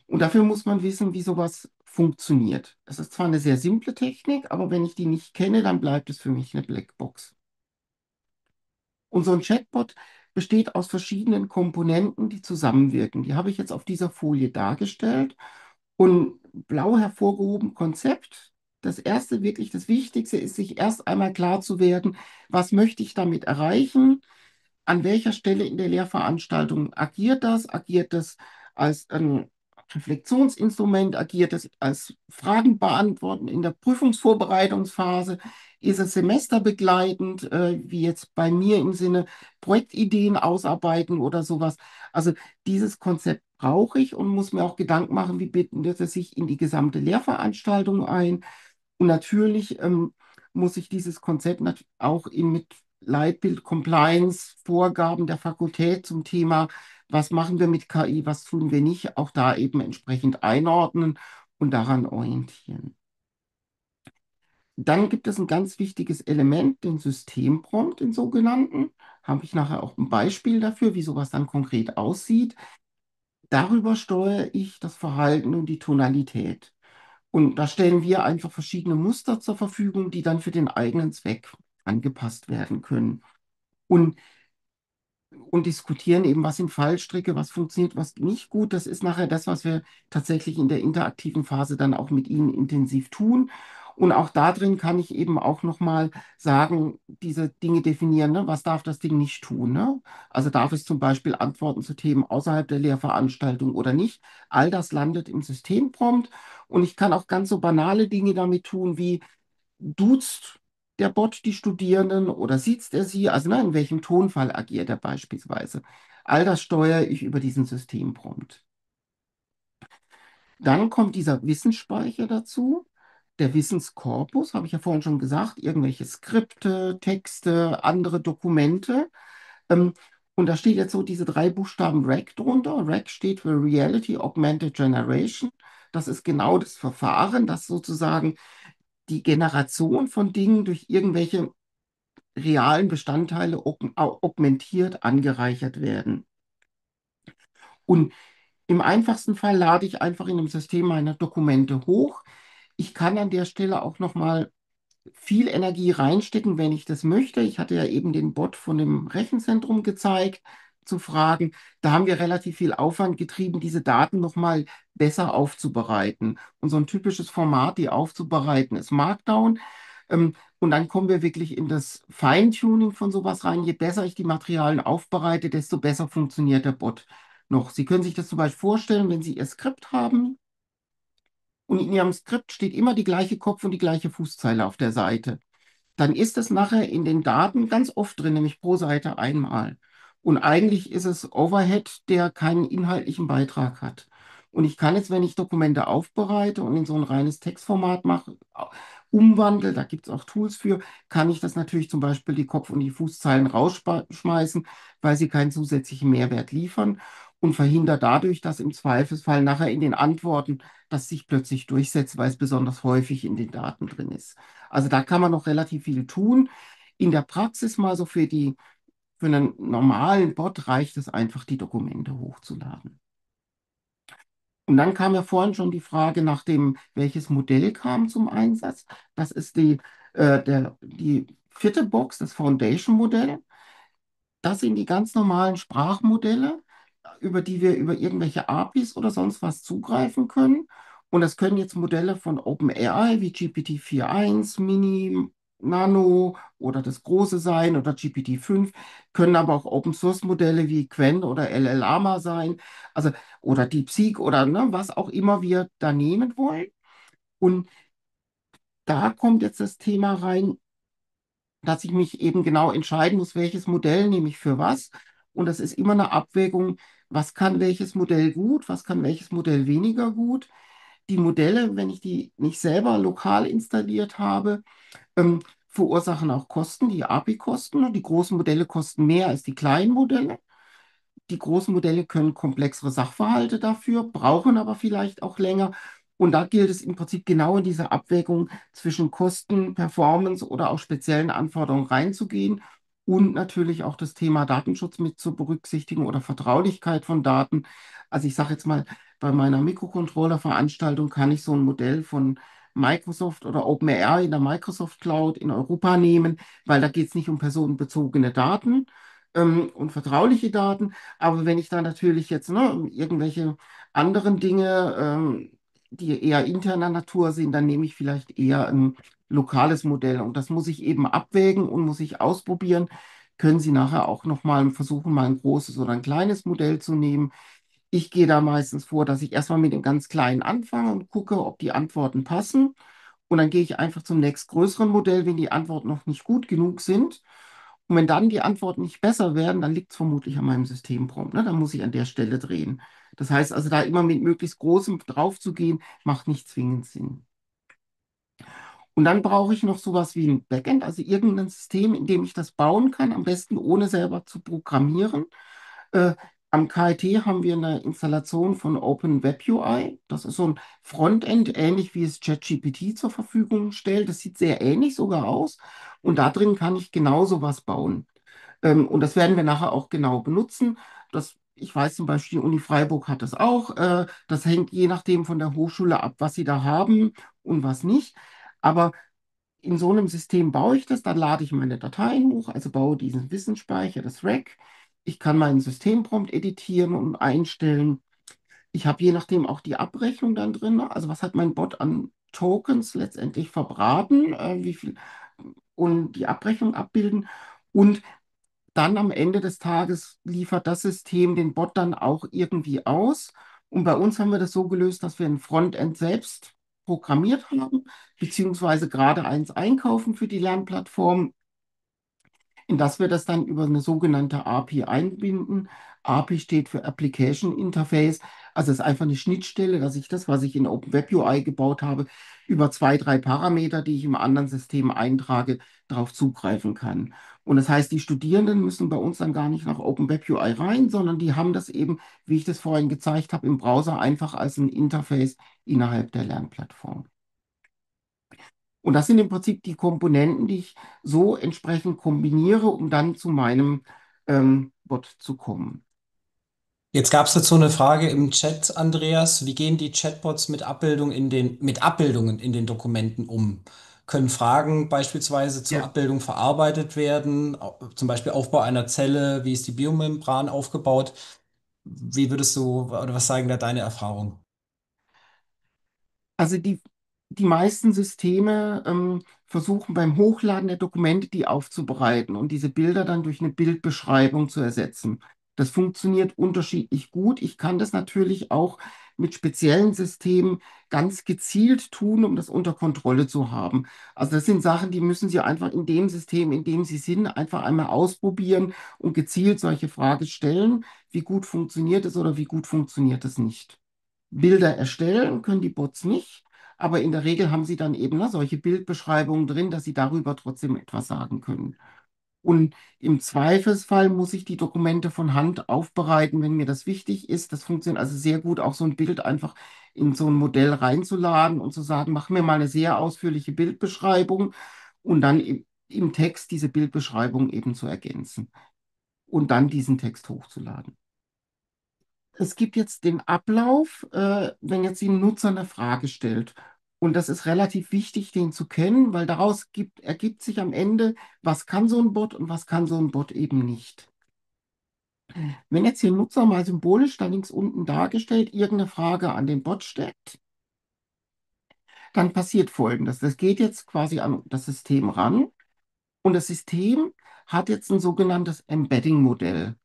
Und dafür muss man wissen, wie sowas funktioniert. Es ist zwar eine sehr simple Technik, aber wenn ich die nicht kenne, dann bleibt es für mich eine Blackbox. Und so ein Chatbot besteht aus verschiedenen Komponenten, die zusammenwirken. Die habe ich jetzt auf dieser Folie dargestellt. Und blau hervorgehoben Konzept. Das erste, wirklich das Wichtigste, ist, sich erst einmal klar zu werden, was möchte ich damit erreichen? An welcher Stelle in der Lehrveranstaltung agiert das? Agiert das als ein Reflexionsinstrument? Agiert es als Fragen beantworten in der Prüfungsvorbereitungsphase? Ist es semesterbegleitend, wie jetzt bei mir im Sinne Projektideen ausarbeiten oder sowas? Also dieses Konzept brauche ich und muss mir auch Gedanken machen, wie bindet es sich in die gesamte Lehrveranstaltung ein? Und natürlich muss ich dieses Konzept auch mit Leitbild, Compliance, Vorgaben der Fakultät zum Thema, was machen wir mit KI, was tun wir nicht, auch da eben entsprechend einordnen und daran orientieren. Dann gibt es ein ganz wichtiges Element, den Systemprompt, den sogenannten. Habe ich nachher auch ein Beispiel dafür, wie sowas dann konkret aussieht. Darüber steuere ich das Verhalten und die Tonalität. Und da stellen wir einfach verschiedene Muster zur Verfügung, die dann für den eigenen Zweck angepasst werden können. Und, und diskutieren eben, was sind Fallstricke, was funktioniert, was nicht gut. Das ist nachher das, was wir tatsächlich in der interaktiven Phase dann auch mit Ihnen intensiv tun. Und auch da drin kann ich eben auch nochmal sagen, diese Dinge definieren, ne? Was darf das Ding nicht tun? Ne? Also darf es zum Beispiel Antworten zu Themen außerhalb der Lehrveranstaltung oder nicht? All das landet im Systemprompt. Und ich kann auch ganz so banale Dinge damit tun, wie duzt der Bot die Studierenden oder siezt er sie? Also ne, in welchem Tonfall agiert er beispielsweise? All das steuere ich über diesen Systemprompt. Dann kommt dieser Wissensspeicher dazu. Der Wissenskorpus, habe ich ja vorhin schon gesagt, irgendwelche Skripte, Texte, andere Dokumente. Ähm, und da steht jetzt so diese drei Buchstaben RAG drunter. RAG steht für Reality Augmented Generation. Das ist genau das Verfahren, das sozusagen die Generation von Dingen durch irgendwelche realen Bestandteile augmentiert angereichert werden. Und im einfachsten Fall lade ich einfach in dem System meine Dokumente hoch. Ich kann an der Stelle auch noch mal viel Energie reinstecken, wenn ich das möchte. Ich hatte ja eben den Bot von dem Rechenzentrum gezeigt, zu fragen. Da haben wir relativ viel Aufwand getrieben, diese Daten noch mal besser aufzubereiten. Und so ein typisches Format, die aufzubereiten, ist Markdown. Und dann kommen wir wirklich in das Feintuning von sowas rein. Je besser ich die Materialien aufbereite, desto besser funktioniert der Bot noch. Sie können sich das zum Beispiel vorstellen, wenn Sie Ihr Skript haben und in Ihrem Skript steht immer die gleiche Kopf- und die gleiche Fußzeile auf der Seite, dann ist es nachher in den Daten ganz oft drin, nämlich pro Seite einmal. Und eigentlich ist es Overhead, der keinen inhaltlichen Beitrag hat. Und ich kann jetzt, wenn ich Dokumente aufbereite und in so ein reines Textformat mache, umwandle, da gibt es auch Tools für, kann ich das natürlich zum Beispiel die Kopf- und die Fußzeilen rausschmeißen, weil sie keinen zusätzlichen Mehrwert liefern und verhindert dadurch, dass im Zweifelsfall nachher in den Antworten das sich plötzlich durchsetzt, weil es besonders häufig in den Daten drin ist. Also da kann man noch relativ viel tun. In der Praxis mal so für einen normalen Bot reicht es einfach, die Dokumente hochzuladen. Und dann kam ja vorhin schon die Frage nach dem, welches Modell kam zum Einsatz. Das ist die vierte Box, das Foundation-Modell. Das sind die ganz normalen Sprachmodelle, über die wir über irgendwelche APIs oder sonst was zugreifen können. Und das können jetzt Modelle von OpenAI wie GPT-4.1, Mini, Nano oder das große sein oder GPT-5, können aber auch Open-Source-Modelle wie Qwen oder LLaMA sein, also oder DeepSeek oder ne, was auch immer wir da nehmen wollen. Und da kommt jetzt das Thema rein, dass ich mich eben genau entscheiden muss, welches Modell nehme ich für was. Und das ist immer eine Abwägung, was kann welches Modell gut, was kann welches Modell weniger gut. Die Modelle, wenn ich die nicht selber lokal installiert habe, verursachen auch Kosten, die API-Kosten. Und die großen Modelle kosten mehr als die kleinen Modelle. Die großen Modelle können komplexere Sachverhalte dafür, brauchen aber vielleicht auch länger. Und da gilt es im Prinzip genau in diese Abwägung zwischen Kosten, Performance oder auch speziellen Anforderungen reinzugehen und natürlich auch das Thema Datenschutz mit zu berücksichtigen oder Vertraulichkeit von Daten. Also ich sage jetzt mal, bei meiner Mikrocontroller-Veranstaltung kann ich so ein Modell von Microsoft oder OpenAI in der Microsoft Cloud in Europa nehmen, weil da geht es nicht um personenbezogene Daten und vertrauliche Daten. Aber wenn ich da natürlich jetzt irgendwelche anderen Dinge die eher interner Natur sind, dann nehme ich vielleicht eher ein lokales Modell. Und das muss ich eben abwägen und muss ich ausprobieren. Können Sie nachher auch nochmal versuchen, mal ein großes oder ein kleines Modell zu nehmen. Ich gehe da meistens vor, dass ich erstmal mit dem ganz Kleinen anfange und gucke, ob die Antworten passen. Und dann gehe ich einfach zum nächstgrößeren Modell, wenn die Antworten noch nicht gut genug sind. Und wenn dann die Antworten nicht besser werden, dann liegt es vermutlich an meinem Systemprompt. Ne? Dann muss ich an der Stelle drehen. Das heißt also, da immer mit möglichst großem drauf zu gehen, macht nicht zwingend Sinn. Und dann brauche ich noch sowas wie ein Backend, also irgendein System, in dem ich das bauen kann, am besten ohne selber zu programmieren. Äh, Am KIT haben wir eine Installation von Open Web UI. Das ist so ein Frontend, ähnlich wie es ChatGPT zur Verfügung stellt. Das sieht sehr ähnlich sogar aus. Und da drin kann ich genau sowas bauen. Und das werden wir nachher auch genau benutzen. Ich weiß zum Beispiel, die Uni Freiburg hat das auch. Das hängt je nachdem von der Hochschule ab, was sie da haben und was nicht. Aber in so einem System baue ich das, dann lade ich meine Dateien hoch, also baue diesen Wissensspeicher, das Rack. Ich kann meinen Systemprompt editieren und einstellen. Ich habe je nachdem auch die Abrechnung dann drin. Ne? Also was hat mein Bot an Tokens letztendlich verbraten, wie viel und die Abrechnung abbilden. Und dann am Ende des Tages liefert das System den Bot dann auch irgendwie aus. Und bei uns haben wir das so gelöst, dass wir ein Frontend selbst programmiert haben, beziehungsweise gerade eins einkaufen für die Lernplattform, in das wir das dann über eine sogenannte API einbinden. API steht für Application Interface. Also es ist einfach eine Schnittstelle, dass ich das, was ich in OpenWeb UI gebaut habe, über zwei, drei Parameter, die ich im anderen System eintrage, darauf zugreifen kann. Und das heißt, die Studierenden müssen bei uns dann gar nicht nach OpenWeb UI rein, sondern die haben das eben, wie ich das vorhin gezeigt habe, im Browser einfach als ein Interface innerhalb der Lernplattform. Und das sind im Prinzip die Komponenten, die ich so entsprechend kombiniere, um dann zu meinem Bot zu kommen. Jetzt gab es dazu eine Frage im Chat, Andreas. Wie gehen die Chatbots mit Abbildungen in den Dokumenten um? Können Fragen beispielsweise zur Ja. Abbildung verarbeitet werden? Zum Beispiel Aufbau einer Zelle, wie ist die Biomembran aufgebaut? Wie würdest du, oder was sagen da deine Erfahrungen? Also die meisten Systeme versuchen beim Hochladen der Dokumente, die aufzubereiten und diese Bilder dann durch eine Bildbeschreibung zu ersetzen. Das funktioniert unterschiedlich gut. Ich kann das natürlich auch mit speziellen Systemen ganz gezielt tun, um das unter Kontrolle zu haben. Also das sind Sachen, die müssen Sie einfach in dem System, in dem Sie sind, einfach einmal ausprobieren und gezielt solche Fragen stellen. Wie gut funktioniert es oder wie gut funktioniert es nicht? Bilder erstellen können die Bots nicht, aber in der Regel haben sie dann eben solche Bildbeschreibungen drin, dass sie darüber trotzdem etwas sagen können. Und im Zweifelsfall muss ich die Dokumente von Hand aufbereiten, wenn mir das wichtig ist. Das funktioniert also sehr gut, auch so ein Bild einfach in so ein Modell reinzuladen und zu sagen, mach mir mal eine sehr ausführliche Bildbeschreibung und dann im Text diese Bildbeschreibung eben zu ergänzen und dann diesen Text hochzuladen. Es gibt jetzt den Ablauf, wenn jetzt ein Nutzer eine Frage stellt. Und das ist relativ wichtig, den zu kennen, weil ergibt sich am Ende, was kann so ein Bot und was kann so ein Bot eben nicht. Wenn jetzt hier ein Nutzer mal symbolisch da links unten dargestellt irgendeine Frage an den Bot stellt, dann passiert Folgendes. Das geht jetzt quasi an das System ran und das System hat jetzt ein sogenanntes Embedding-Modell.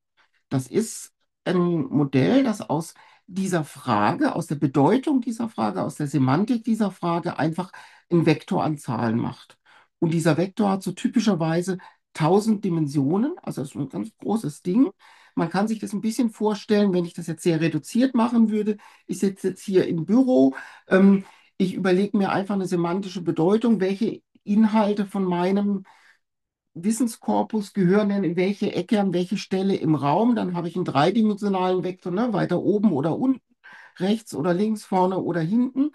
Das ist ein Modell, das aus dieser Frage, aus der Bedeutung dieser Frage, aus der Semantik dieser Frage einfach einen Vektor an Zahlen macht. Und dieser Vektor hat so typischerweise 1000 Dimensionen, also das ist ein ganz großes Ding. Man kann sich das ein bisschen vorstellen, wenn ich das jetzt sehr reduziert machen würde. Ich sitze jetzt hier im Büro, ich überlege mir einfach eine semantische Bedeutung, welche Inhalte von meinem Wissenskorpus gehören denn in welche Ecke, an welche Stelle im Raum. Dann habe ich einen dreidimensionalen Vektor, ne, weiter oben oder unten, rechts oder links, vorne oder hinten.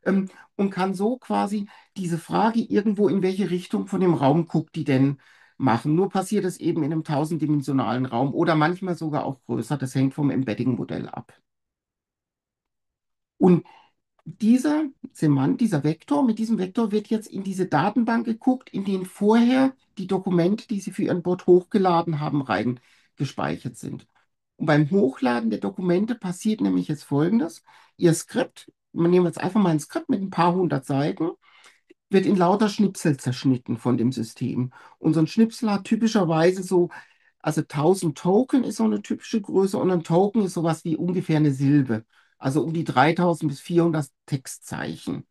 und kann so quasi diese Frage irgendwo, in welche Richtung von dem Raum guckt die denn, machen. Nur passiert es eben in einem tausenddimensionalen Raum oder manchmal sogar auch größer. Das hängt vom Embedding-Modell ab. Und dieser Vektor, mit diesem Vektor wird jetzt in diese Datenbank geguckt, in denen vorher die Dokumente, die Sie für Ihren Bot hochgeladen haben, reingespeichert sind. Und beim Hochladen der Dokumente passiert nämlich jetzt Folgendes. Ihr Skript, wir nehmen jetzt einfach mal ein Skript mit ein paar hundert Seiten, wird in lauter Schnipsel zerschnitten von dem System. Und so ein Schnipsel hat typischerweise so, also 1000 Token ist so eine typische Größe und ein Token ist sowas wie ungefähr eine Silbe. Also um die 3000 bis 400 Textzeichen.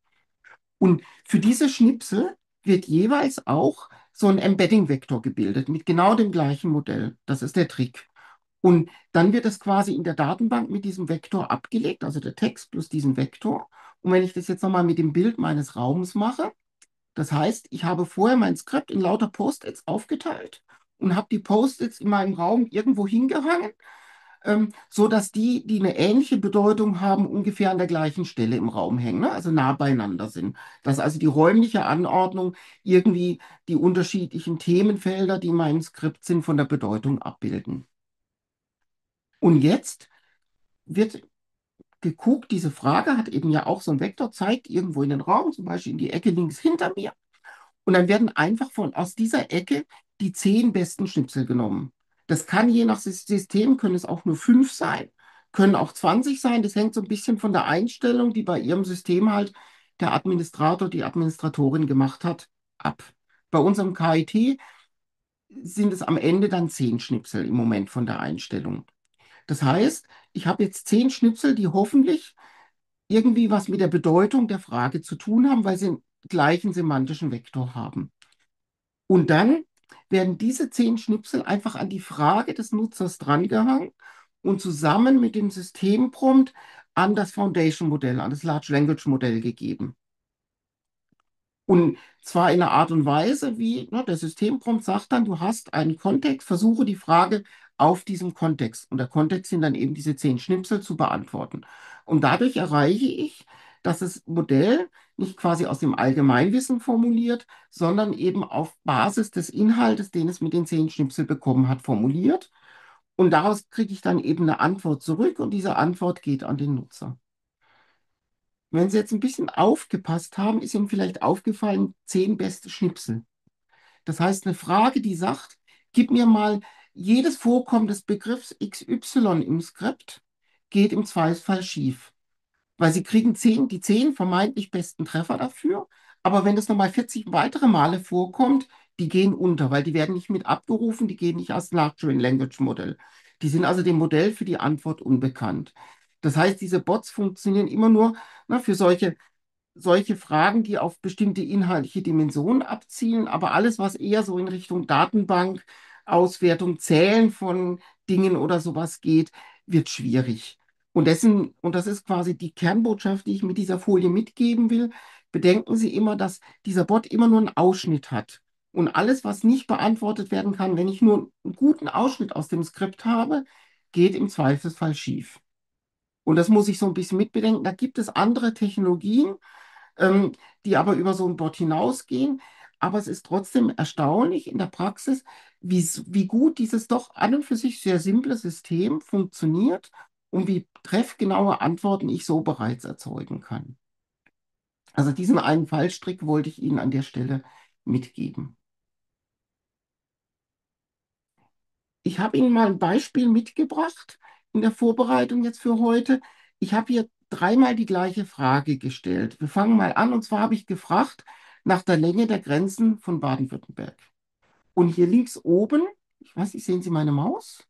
Und für diese Schnipsel wird jeweils auch so ein Embedding-Vektor gebildet mit genau dem gleichen Modell. Das ist der Trick. Und dann wird es quasi in der Datenbank mit diesem Vektor abgelegt, also der Text plus diesen Vektor. Und wenn ich das jetzt nochmal mit dem Bild meines Raums mache, das heißt, ich habe vorher mein Skript in lauter Post-its aufgeteilt und habe die Post-its in meinem Raum irgendwo hingehangen, so dass die, die eine ähnliche Bedeutung haben, ungefähr an der gleichen Stelle im Raum hängen, ne? Also nah beieinander sind. Dass also die räumliche Anordnung irgendwie die unterschiedlichen Themenfelder, die in meinem Skript sind, von der Bedeutung abbilden. Und jetzt wird geguckt, diese Frage hat eben ja auch so ein Vektor, zeigt irgendwo in den Raum, zum Beispiel in die Ecke links hinter mir. Und dann werden einfach aus dieser Ecke die 10 besten Schnipsel genommen. Das kann je nach System, können es auch nur 5 sein, können auch 20 sein. Das hängt so ein bisschen von der Einstellung, die bei Ihrem System halt der Administrator, die Administratorin gemacht hat, ab. Bei unserem KIT sind es am Ende dann 10 Schnipsel im Moment von der Einstellung. Das heißt, ich habe jetzt 10 Schnipsel, die hoffentlich irgendwie was mit der Bedeutung der Frage zu tun haben, weil sie einen gleichen semantischen Vektor haben. Und dann werden diese 10 Schnipsel einfach an die Frage des Nutzers drangehangen und zusammen mit dem Systemprompt an das Foundation-Modell, an das Large Language Modell gegeben. Und zwar in einer Art und Weise, wie ne, der Systemprompt sagt dann, du hast einen Kontext, versuche die Frage auf diesem Kontext. Und der Kontext sind dann eben diese 10 Schnipsel zu beantworten. Und dadurch erreiche ich, dass das Modell nicht quasi aus dem Allgemeinwissen formuliert, sondern eben auf Basis des Inhaltes, den es mit den 10 Schnipsel bekommen hat, formuliert. Und daraus kriege ich dann eben eine Antwort zurück und diese Antwort geht an den Nutzer. Wenn Sie jetzt ein bisschen aufgepasst haben, ist Ihnen vielleicht aufgefallen, 10 beste Schnipsel. Das heißt, eine Frage, die sagt, gib mir mal jedes Vorkommen des Begriffs XY im Skript, geht im Zweifelsfall schief. Weil Sie kriegen die 10 vermeintlich besten Treffer dafür. Aber wenn das nochmal 40 weitere Male vorkommt, die gehen unter, weil die werden nicht mit abgerufen, die gehen nicht als Large Language Modell. Die sind also dem Modell für die Antwort unbekannt. Das heißt, diese Bots funktionieren immer nur für solche Fragen, die auf bestimmte inhaltliche Dimensionen abzielen, aber alles, was eher so in Richtung Datenbank, Auswertung, Zählen von Dingen oder sowas geht, wird schwierig. Und das ist quasi die Kernbotschaft, die ich mit dieser Folie mitgeben will. Bedenken Sie immer, dass dieser Bot immer nur einen Ausschnitt hat. Und alles, was nicht beantwortet werden kann, wenn ich nur einen guten Ausschnitt aus dem Skript habe, geht im Zweifelsfall schief. Und das muss ich so ein bisschen mitbedenken. Da gibt es andere Technologien, die aber über so ein Bot hinausgehen. Aber es ist trotzdem erstaunlich in der Praxis, wie gut dieses doch an und für sich sehr simple System funktioniert und wie treffgenaue Antworten ich so bereits erzeugen kann. Also diesen einen Fallstrick wollte ich Ihnen an der Stelle mitgeben. Ich habe Ihnen mal ein Beispiel mitgebracht in der Vorbereitung jetzt für heute. Ich habe hier dreimal die gleiche Frage gestellt. Wir fangen mal an, und zwar habe ich gefragt nach der Länge der Grenzen von Baden-Württemberg. Und hier links oben, ich weiß nicht, sehen Sie meine Maus?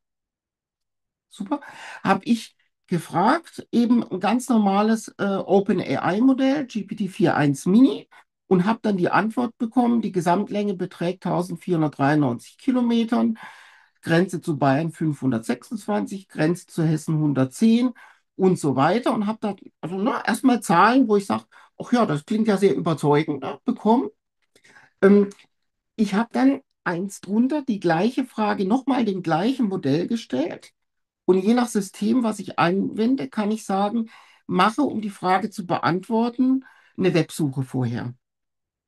Super. Habe ich gefragt, eben ein ganz normales OpenAI-Modell, GPT-4.1 Mini, und habe dann die Antwort bekommen, die Gesamtlänge beträgt 1493 Kilometern, Grenze zu Bayern 526, Grenze zu Hessen 110 und so weiter. Und habe da also, erstmal Zahlen, wo ich sage, ach ja, das klingt ja sehr überzeugend, ne, bekommen. Ähm, Ich habe dann eins drunter die gleiche Frage nochmal dem gleichen Modell gestellt. Und je nach System, was ich anwende, kann ich sagen, mache, um die Frage zu beantworten, eine Websuche vorher.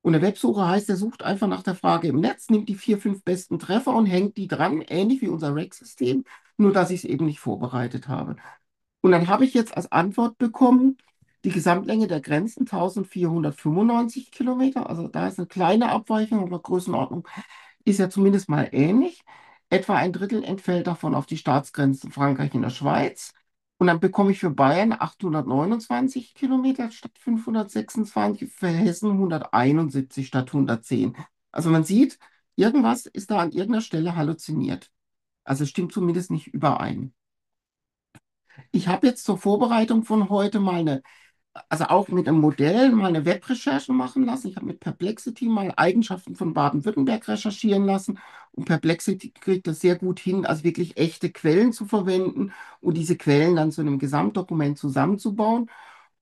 Und eine Websuche heißt, er sucht einfach nach der Frage im Netz, nimmt die 4, 5 besten Treffer und hängt die dran, ähnlich wie unser REC-System, nur dass ich es eben nicht vorbereitet habe. Und dann habe ich jetzt als Antwort bekommen, die Gesamtlänge der Grenzen 1495 Kilometer. Also da ist eine kleine Abweichung, aber Größenordnung ist ja zumindest mal ähnlich. Etwa ein Drittel entfällt davon auf die Staatsgrenzen Frankreich in der Schweiz. Und dann bekomme ich für Bayern 829 Kilometer statt 526, für Hessen 171 statt 110. Also man sieht, irgendwas ist da an irgendeiner Stelle halluziniert. Also es stimmt zumindest nicht überein. Ich habe jetzt zur Vorbereitung von heute mal also auch mit einem Modell mal eine Webrecherche machen lassen. Ich habe mit Perplexity mal Eigenschaften von Baden-Württemberg recherchieren lassen und Perplexity kriegt das sehr gut hin, also wirklich echte Quellen zu verwenden und diese Quellen dann zu einem Gesamtdokument zusammenzubauen.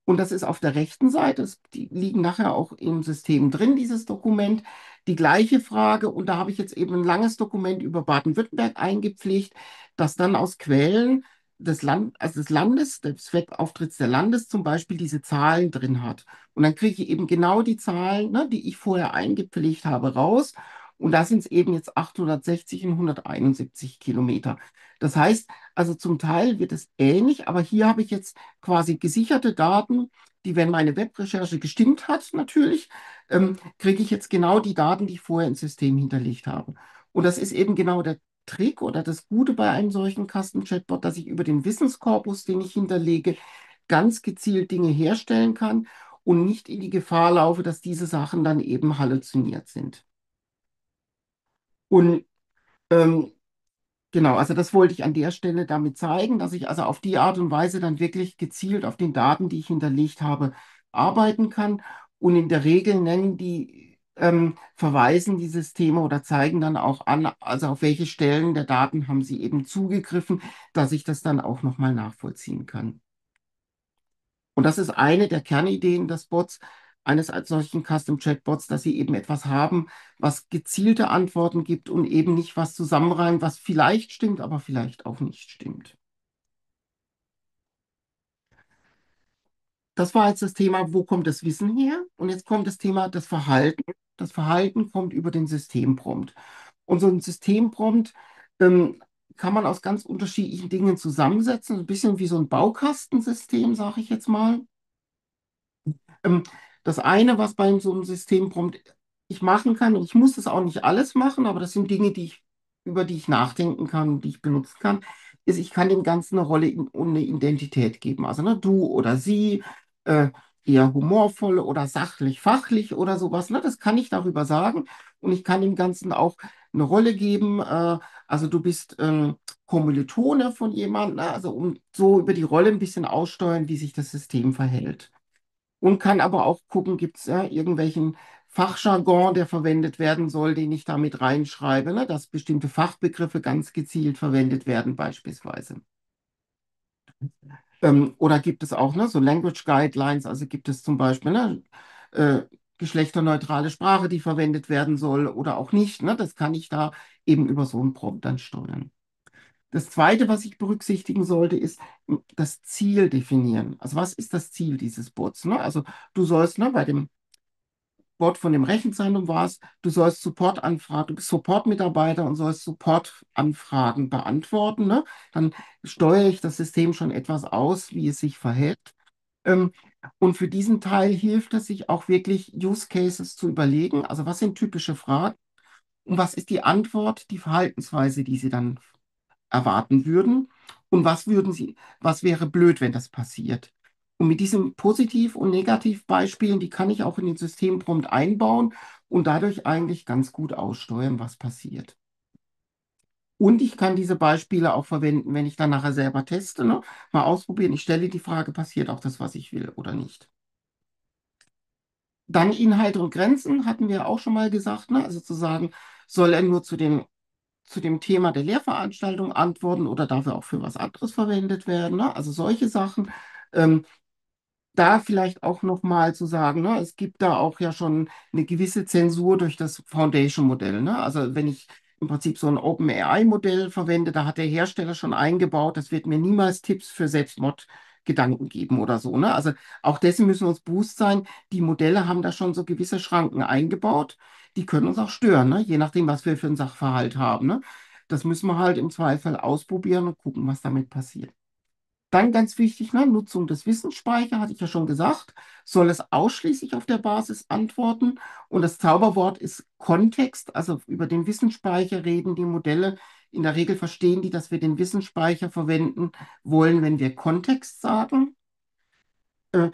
Und das ist auf der rechten Seite, die liegen nachher auch im System drin, dieses Dokument. Die gleiche Frage, und da habe ich jetzt eben ein langes Dokument über Baden-Württemberg eingepflegt, das dann aus Quellen also des Landes, des Webauftritts der Landes zum Beispiel diese Zahlen drin hat. Und dann kriege ich eben genau die Zahlen, ne, die ich vorher eingepflegt habe, raus. Und da sind es eben jetzt 860 und 171 Kilometer. Das heißt, also zum Teil wird es ähnlich, aber hier habe ich jetzt quasi gesicherte Daten, die, wenn meine Webrecherche gestimmt hat, natürlich, kriege ich jetzt genau die Daten, die ich vorher ins System hinterlegt habe. Und das ist eben genau der Trick oder das Gute bei einem solchen Custom-Chatbot, dass ich über den Wissenskorpus, den ich hinterlege, ganz gezielt Dinge herstellen kann und nicht in die Gefahr laufe, dass diese Sachen dann eben halluziniert sind. Und ähm, genau, also das wollte ich an der Stelle damit zeigen, dass ich also auf die Art und Weise dann wirklich gezielt auf den Daten, die ich hinterlegt habe, arbeiten kann. Und in der Regel nennen die, verweisen die Systeme oder zeigen dann auch an, also auf welche Stellen der Daten haben sie eben zugegriffen, dass ich das dann auch nochmal nachvollziehen kann. Und das ist eine der Kernideen des Bots, eines als solchen Custom Chatbots, dass sie eben etwas haben, was gezielte Antworten gibt und eben nicht was zusammenreimt, was vielleicht stimmt, aber vielleicht auch nicht stimmt. Das war jetzt das Thema, wo kommt das Wissen her? Und jetzt kommt das Thema, das Verhalten. Das Verhalten kommt über den Systemprompt. Und so ein Systemprompt ähm, kann man aus ganz unterschiedlichen Dingen zusammensetzen, so ein bisschen wie so ein Baukastensystem, sage ich jetzt mal. Ähm, Das eine, was bei so einem Systemprompt ich machen kann, und ich muss das auch nicht alles machen, aber das sind Dinge, über die ich nachdenken kann, die ich benutzen kann, ist, ich kann dem Ganzen eine Rolle und eine Identität geben. Also ne, du oder sie, äh, eher humorvoll oder sachlich, fachlich oder sowas. Ne, das kann ich darüber sagen. Und ich kann dem Ganzen auch eine Rolle geben. Also du bist Kommilitone von jemandem, ne, also um so über die Rolle ein bisschen aussteuern, wie sich das System verhält. Und kann aber auch gucken, gibt es irgendwelchen Fachjargon, der verwendet werden soll, den ich da mit reinschreibe, ne? Dass bestimmte Fachbegriffe ganz gezielt verwendet werden, beispielsweise. Oder gibt es auch ne, so Language Guidelines, also gibt es zum Beispiel ne, äh, geschlechterneutrale Sprache, die verwendet werden soll oder auch nicht. Ne? Das kann ich da eben über so einen Prompt dann steuern. Das Zweite, was ich berücksichtigen sollte, ist das Ziel definieren. Also was ist das Ziel dieses Bots? Ne? Also du sollst ne, bei dem Bot von dem Rechenzentrum warst, du sollst Supportanfragen, du bist Supportmitarbeiter und sollst Supportanfragen beantworten. Ne? Dann steuere ich das System schon etwas aus, wie es sich verhält. Ähm, und für diesen Teil hilft es sich auch wirklich, Use Cases zu überlegen. Also was sind typische Fragen und was ist die Antwort, die Verhaltensweise, die Sie dann erwarten würden und was wäre blöd, wenn das passiert. Und mit diesen Positiv- und Negativbeispielen, die kann ich auch in den Systemprompt einbauen und dadurch eigentlich ganz gut aussteuern, was passiert. Und ich kann diese Beispiele auch verwenden, wenn ich dann nachher selber teste, ne? Mal ausprobieren. Ich stelle die Frage, passiert auch das, was ich will oder nicht? Dann Inhalte und Grenzen hatten wir auch schon mal gesagt, ne? Also zu sagen, soll er nur zu dem Thema der Lehrveranstaltung antworten oder darf er auch für was anderes verwendet werden, ne? Also solche Sachen. Ähm, Da vielleicht auch nochmal zu sagen, ne, es gibt da auch ja schon eine gewisse Zensur durch das Foundation-Modell. Ne? Also wenn ich im Prinzip so ein OpenAI-Modell verwende, da hat der Hersteller schon eingebaut, das wird mir niemals Tipps für Selbstmord Gedanken geben oder so, ne? Also auch dessen müssen wir uns bewusst sein. Die Modelle haben da schon so gewisse Schranken eingebaut. Die können uns auch stören, ne? Je nachdem, was wir für einen Sachverhalt haben, ne? Das müssen wir halt im Zweifel ausprobieren und gucken, was damit passiert. Dann ganz wichtig, ne, Nutzung des Wissensspeichers, hatte ich ja schon gesagt, soll es ausschließlich auf der Basis antworten. Und das Zauberwort ist Kontext. Also über den Wissensspeicher reden die Modelle. In der Regel verstehen die, dass wir den Wissensspeicher verwenden wollen, wenn wir Kontext sagen. Äh,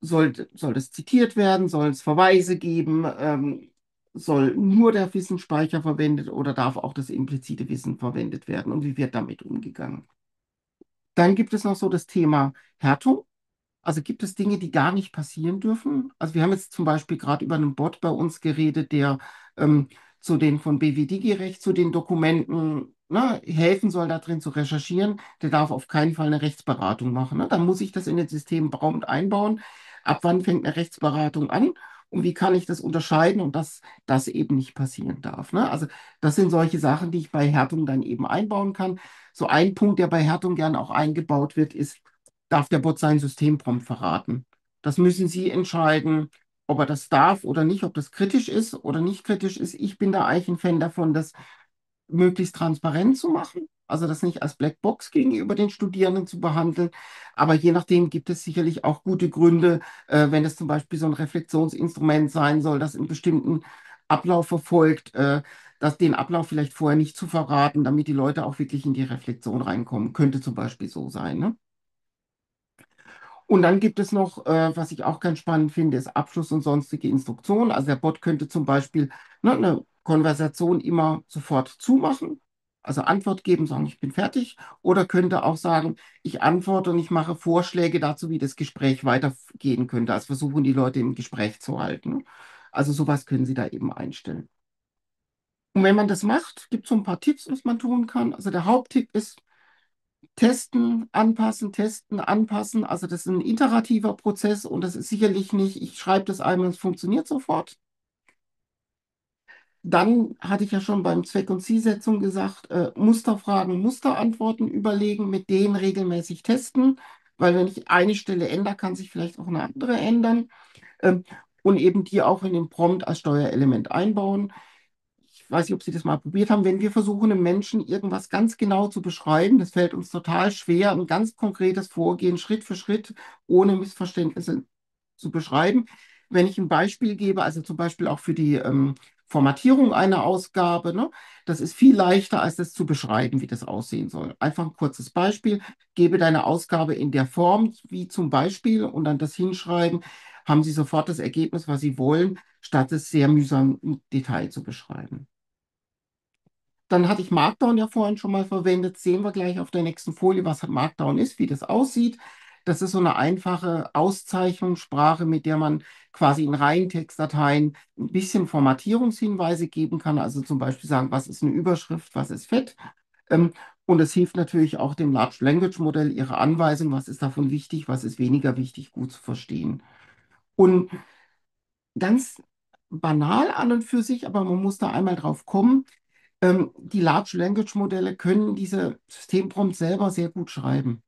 soll das zitiert werden? Soll es Verweise geben? Soll nur der Wissensspeicher verwendet oder darf auch das implizite Wissen verwendet werden? Und wie wird damit umgegangen? Dann gibt es noch so das Thema Härtung. Also gibt es Dinge, die gar nicht passieren dürfen? Also wir haben jetzt zum Beispiel gerade über einen Bot bei uns geredet, der ähm, zu den von BW-Digi-Recht zu den Dokumenten helfen soll, da drin zu recherchieren. Der darf auf keinen Fall eine Rechtsberatung machen. Ne? Dann muss ich das in das System prompt einbauen. Ab wann fängt eine Rechtsberatung an? Und wie kann ich das unterscheiden und dass das eben nicht passieren darf? Ne? Also das sind solche Sachen, die ich bei Härtung dann eben einbauen kann. So ein Punkt, der bei Härtung gerne auch eingebaut wird, ist, darf der Bot sein Systemprompt verraten? Das müssen Sie entscheiden, ob er das darf oder nicht, ob das kritisch ist oder nicht kritisch ist. Ich bin da eigentlich ein Fan davon, das möglichst transparent zu machen, also das nicht als Blackbox gegenüber den Studierenden zu behandeln. Aber je nachdem gibt es sicherlich auch gute Gründe, wenn es zum Beispiel so ein Reflexionsinstrument sein soll, das einen bestimmten Ablauf verfolgt, den Ablauf vielleicht vorher nicht zu verraten, damit die Leute auch wirklich in die Reflexion reinkommen. Könnte zum Beispiel so sein, ne? Und dann gibt es noch, was ich auch ganz spannend finde, ist Abschluss und sonstige Instruktionen. Also der Bot könnte zum Beispiel eine Konversation immer sofort zumachen, also Antwort geben, sagen, ich bin fertig, oder könnte auch sagen, ich antworte und ich mache Vorschläge dazu, wie das Gespräch weitergehen könnte. Also versuchen die Leute im Gespräch zu halten. Also sowas können Sie da eben einstellen. Und wenn man das macht, gibt es so ein paar Tipps, was man tun kann. Also der Haupttipp ist, testen, anpassen. Also das ist ein iterativer Prozess und das ist sicherlich nicht, ich schreibe das einmal und es funktioniert sofort. Dann hatte ich ja schon beim Zweck- und Zielsetzung gesagt, Musterfragen, Musterantworten überlegen, mit denen regelmäßig testen, weil wenn ich eine Stelle ändere, kann sich vielleicht auch eine andere ändern. Ähm, und eben die auch in den Prompt als Steuerelement einbauen. Ich weiß nicht, ob Sie das mal probiert haben, wenn wir versuchen, einem Menschen irgendwas ganz genau zu beschreiben, das fällt uns total schwer, ein ganz konkretes Vorgehen Schritt für Schritt ohne Missverständnisse zu beschreiben. Wenn ich ein Beispiel gebe, also zum Beispiel auch für die Formatierung einer Ausgabe, ne, das ist viel leichter, als das zu beschreiben, wie das aussehen soll. Einfach ein kurzes Beispiel, gebe deine Ausgabe in der Form, wie zum Beispiel, und dann das hinschreiben, haben Sie sofort das Ergebnis, was Sie wollen, statt es sehr mühsam im Detail zu beschreiben. Dann hatte ich Markdown ja vorhin schon mal verwendet. Sehen wir gleich auf der nächsten Folie, was Markdown ist, wie das aussieht. Das ist so eine einfache Auszeichnungssprache, mit der man quasi in Reihentextdateien ein bisschen Formatierungshinweise geben kann. Also zum Beispiel sagen, was ist eine Überschrift, was ist fett. Ähm, und es hilft natürlich auch dem Large Language Modell, ihre Anweisung, was ist davon wichtig, was ist weniger wichtig, gut zu verstehen. Und ganz banal an und für sich, aber man muss da einmal drauf kommen. Die Large Language Modelle können diese Systemprompts selber sehr gut schreiben.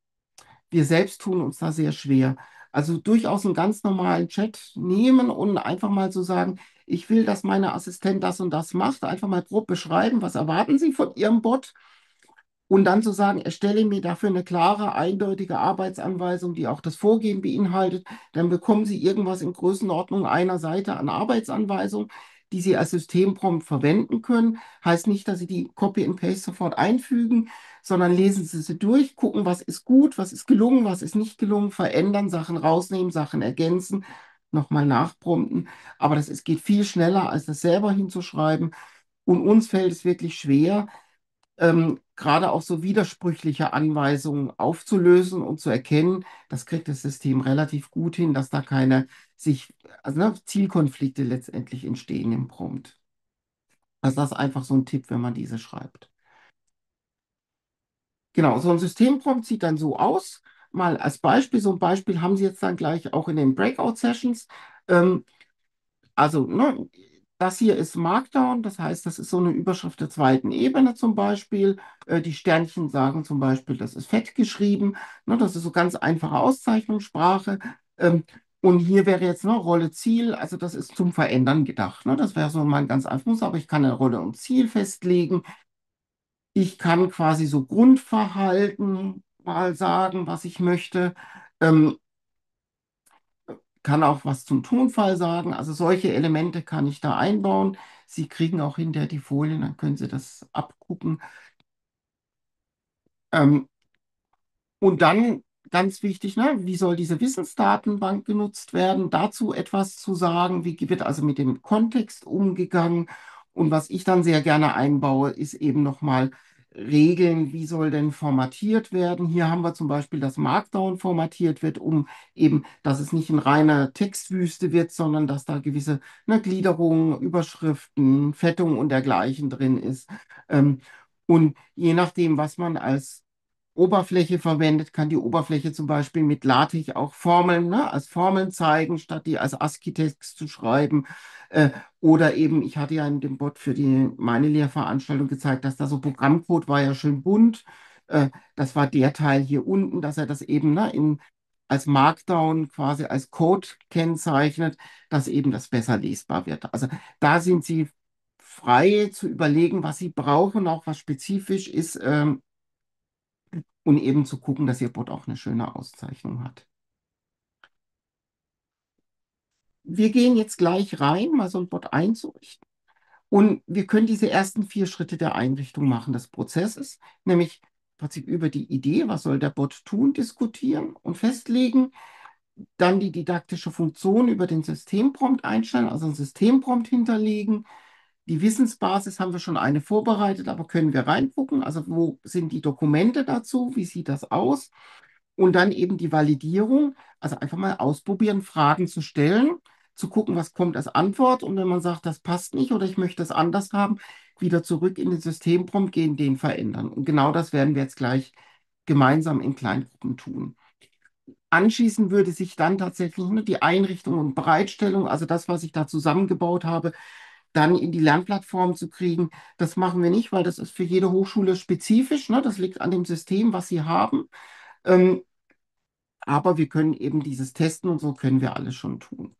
Wir selbst tun uns da sehr schwer. Also durchaus einen ganz normalen Chat nehmen und einfach mal so sagen, ich will, dass meine Assistent das und das macht. Einfach mal grob beschreiben, was erwarten Sie von Ihrem Bot? Und dann zu sagen, erstelle mir dafür eine klare, eindeutige Arbeitsanweisung, die auch das Vorgehen beinhaltet. Dann bekommen Sie irgendwas in Größenordnung einer Seite an Arbeitsanweisung, die Sie als Systemprompt verwenden können. Heißt nicht, dass Sie die Copy and Paste sofort einfügen, sondern lesen Sie sie durch, gucken, was ist gut, was ist gelungen, was ist nicht gelungen, verändern, Sachen rausnehmen, Sachen ergänzen, nochmal nachprompten. Aber geht viel schneller, als das selber hinzuschreiben. Und uns fällt es wirklich schwer, gerade auch so widersprüchliche Anweisungen aufzulösen und zu erkennen, das kriegt das System relativ gut hin, dass da keine Zielkonflikte letztendlich entstehen im Prompt. Also das ist einfach so ein Tipp, wenn man diese schreibt. Genau, so ein Systemprompt sieht dann so aus. Mal als Beispiel, so ein Beispiel haben Sie jetzt dann gleich auch in den Breakout-Sessions. Ähm, also, ne, Das hier ist Markdown, das heißt, das ist so eine Überschrift der zweiten Ebene zum Beispiel. Die Sternchen sagen zum Beispiel, das ist fett geschrieben. Ne, das ist so ganz einfache Auszeichnungssprache. Ähm, und hier wäre jetzt noch Rolle Ziel, also das ist zum Verändern gedacht. Ne? Das wäre so mein ganz einfaches, aber ich kann eine Rolle und Ziel festlegen. Ich kann quasi so Grundverhalten mal sagen, was ich möchte. Ähm, kann auch was zum Tonfall sagen. Also solche Elemente kann ich da einbauen. Sie kriegen auch hinterher die Folien, dann können Sie das abgucken. Ähm, und dann ganz wichtig, ne, wie soll diese Wissensdatenbank genutzt werden? Dazu etwas zu sagen, wie wird also mit dem Kontext umgegangen? Und was ich dann sehr gerne einbaue, ist eben nochmal Regeln, wie soll denn formatiert werden? Hier haben wir zum Beispiel, dass Markdown formatiert wird, um eben, dass es nicht ein reiner Textwüste wird, sondern dass da gewisse, ne, Gliederungen, Überschriften, Fettung und dergleichen drin ist. Ähm, und je nachdem, was man als Oberfläche verwendet, kann die Oberfläche zum Beispiel mit LaTeX auch Formeln, ne, als Formeln zeigen, statt die als ASCII-Text zu schreiben. Äh, oder eben, ich hatte ja in dem Bot für meine Lehrveranstaltung gezeigt, dass da so Programmcode war ja schön bunt. Das war der Teil hier unten, dass er das eben, ne, als Markdown quasi als Code kennzeichnet, dass eben das besser lesbar wird. Also da sind Sie frei zu überlegen, was Sie brauchen, auch was spezifisch ist. Und eben zu gucken, dass Ihr Bot auch eine schöne Auszeichnung hat. Wir gehen jetzt gleich rein, mal so ein Bot einzurichten. Und wir können diese ersten 4 Schritte der Einrichtung machen des Prozesses, nämlich im Prinzip über die Idee, was soll der Bot tun, diskutieren und festlegen. Dann die didaktische Funktion über den Systemprompt einstellen, also einen Systemprompt hinterlegen. Die Wissensbasis haben wir schon eine vorbereitet, aber können wir reingucken? Also wo sind die Dokumente dazu? Wie sieht das aus? Und dann eben die Validierung, also einfach mal ausprobieren, Fragen zu stellen, zu gucken, was kommt als Antwort. Und wenn man sagt, das passt nicht oder ich möchte es anders haben, wieder zurück in den Systemprompt gehen, den verändern. Und genau das werden wir jetzt gleich gemeinsam in Kleingruppen tun. Anschließend würde sich dann tatsächlich nur die Einrichtung und Bereitstellung, also das, was ich da zusammengebaut habe, dann in die Lernplattform zu kriegen. Das machen wir nicht, weil das ist für jede Hochschule spezifisch. Ne? Das liegt an dem System, was sie haben. Ähm, aber wir können eben dieses Testen und so können wir alles schon tun.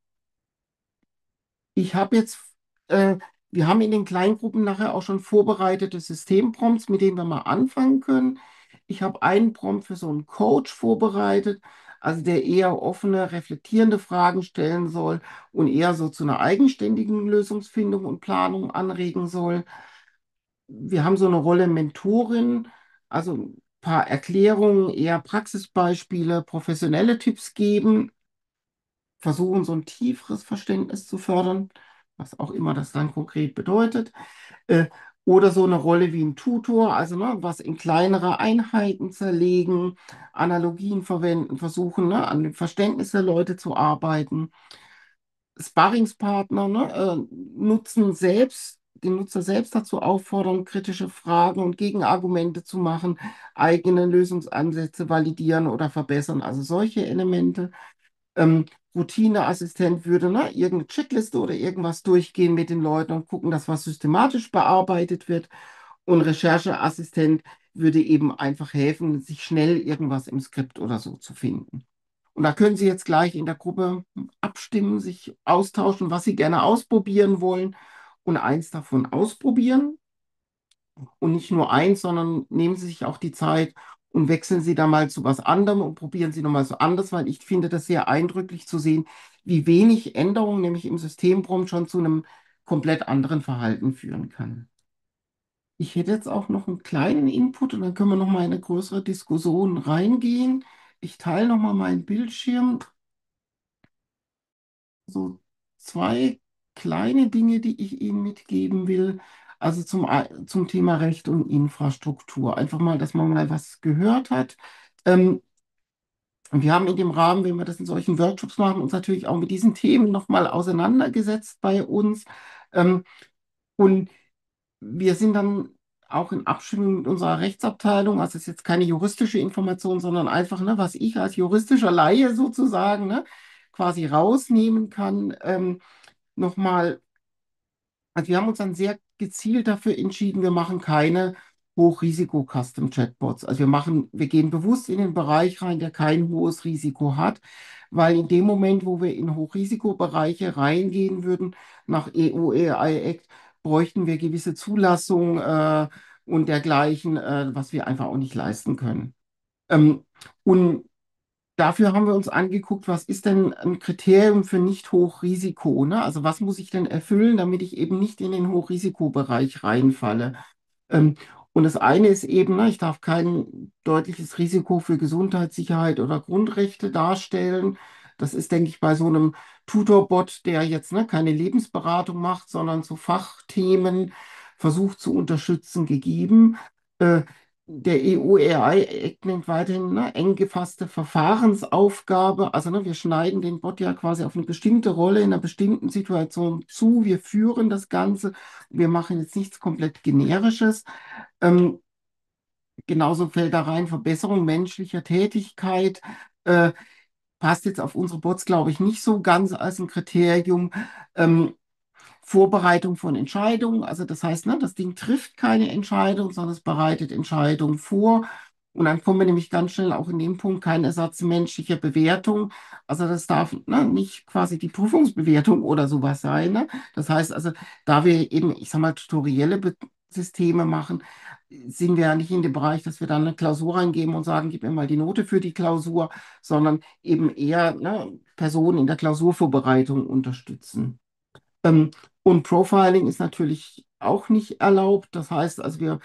Ich habe jetzt, äh, wir haben in den Kleingruppen nachher auch schon vorbereitete Systemprompts, mit denen wir mal anfangen können. Ich habe einen Prompt für so einen Coach vorbereitet, also der eher offene, reflektierende Fragen stellen soll und eher so zu einer eigenständigen Lösungsfindung und Planung anregen soll. Wir haben so eine Rolle Mentorin, also ein paar Erklärungen, eher Praxisbeispiele, professionelle Tipps geben, versuchen, so ein tieferes Verständnis zu fördern, was auch immer das dann konkret bedeutet. Äh, oder so eine Rolle wie ein Tutor, also ne, was in kleinere Einheiten zerlegen, Analogien verwenden, versuchen, ne, an dem Verständnis der Leute zu arbeiten. Sparringspartner, ne, nutzen selbst, den Nutzer selbst dazu auffordern, kritische Fragen und Gegenargumente zu machen, eigene Lösungsansätze validieren oder verbessern, also solche Elemente. Routineassistent würde ne, irgendeine Checkliste oder irgendwas durchgehen mit den Leuten und gucken, dass was systematisch bearbeitet wird. Und Rechercheassistent würde eben einfach helfen, sich schnell irgendwas im Skript oder so zu finden. Und da können Sie jetzt gleich in der Gruppe abstimmen, sich austauschen, was Sie gerne ausprobieren wollen und eins davon ausprobieren. Und nicht nur eins, sondern nehmen Sie sich auch die Zeit und wechseln Sie da mal zu was anderem und probieren Sie nochmal so anders, weil ich finde das sehr eindrücklich zu sehen, wie wenig Änderungen nämlich im Systemprompt schon zu einem komplett anderen Verhalten führen kann. Ich hätte jetzt auch noch einen kleinen Input und dann können wir noch mal in eine größere Diskussion reingehen. Ich teile noch mal meinen Bildschirm. So 2 kleine Dinge, die ich Ihnen mitgeben will. Also zum Thema Recht und Infrastruktur. Einfach mal, dass man mal was gehört hat. Ähm, und wir haben in dem Rahmen, wenn wir das in solchen Workshops machen, uns natürlich auch mit diesen Themen noch mal auseinandergesetzt bei uns. Ähm, und wir sind dann auch in Abstimmung mit unserer Rechtsabteilung, also es ist jetzt keine juristische Information, sondern einfach, ne, was ich als juristischer Laie sozusagen, ne, quasi rausnehmen kann, nochmal Also wir haben uns dann sehr gezielt dafür entschieden, wir machen keine Hochrisiko-Custom-Chatbots. Also wir gehen bewusst in den Bereich rein, der kein hohes Risiko hat, weil in dem Moment, wo wir in Hochrisikobereiche reingehen würden, nach EU AI Act, bräuchten wir gewisse Zulassungen und dergleichen, was wir einfach auch nicht leisten können. Und dafür haben wir uns angeguckt, was ist denn ein Kriterium für nicht Hochrisiko, ne? Also was muss ich denn erfüllen, damit ich eben nicht in den Hochrisikobereich reinfalle? Ähm, und das eine ist eben, ne, ich darf kein deutliches Risiko für Gesundheit, Sicherheit oder Grundrechte darstellen. Das ist, denke ich, bei so einem Tutorbot, der jetzt ne, keine Lebensberatung macht, sondern zu Fachthemen versucht zu unterstützen, gegeben. Äh, Der EU-AI-Act nennt weiterhin ne, eng gefasste Verfahrensaufgabe. Also ne, wir schneiden den Bot ja quasi auf eine bestimmte Rolle in einer bestimmten Situation zu. Wir führen das Ganze. Wir machen jetzt nichts komplett Generisches. Ähm, Genauso fällt da rein Verbesserung menschlicher Tätigkeit. Äh, Passt jetzt auf unsere Bots, glaube ich, nicht so ganz als ein Kriterium. Ähm, Vorbereitung von Entscheidungen. Also das heißt, ne, das Ding trifft keine Entscheidung, sondern es bereitet Entscheidungen vor. Und dann kommen wir nämlich ganz schnell auch in den Punkt, kein Ersatz menschlicher Bewertung. Also das darf ne, nicht quasi die Prüfungsbewertung oder sowas sein. Ne? Das heißt also, da wir eben, ich sag mal, tutorielle Systeme machen, sind wir ja nicht in dem Bereich, dass wir dann eine Klausur reingeben und sagen, gib mir mal die Note für die Klausur, sondern eben eher ne, Personen in der Klausurvorbereitung unterstützen. Ähm, und Profiling ist natürlich auch nicht erlaubt. Das heißt, also wir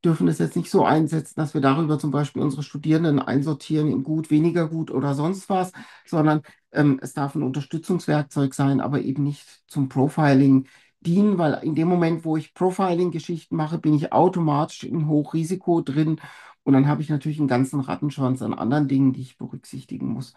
dürfen es jetzt nicht so einsetzen, dass wir darüber zum Beispiel unsere Studierenden einsortieren in gut, weniger gut oder sonst was, sondern es darf ein Unterstützungswerkzeug sein, aber eben nicht zum Profiling dienen, weil in dem Moment, wo ich Profiling-Geschichten mache, bin ich automatisch in Hochrisiko drin und dann habe ich natürlich einen ganzen Rattenschwanz an anderen Dingen, die ich berücksichtigen muss.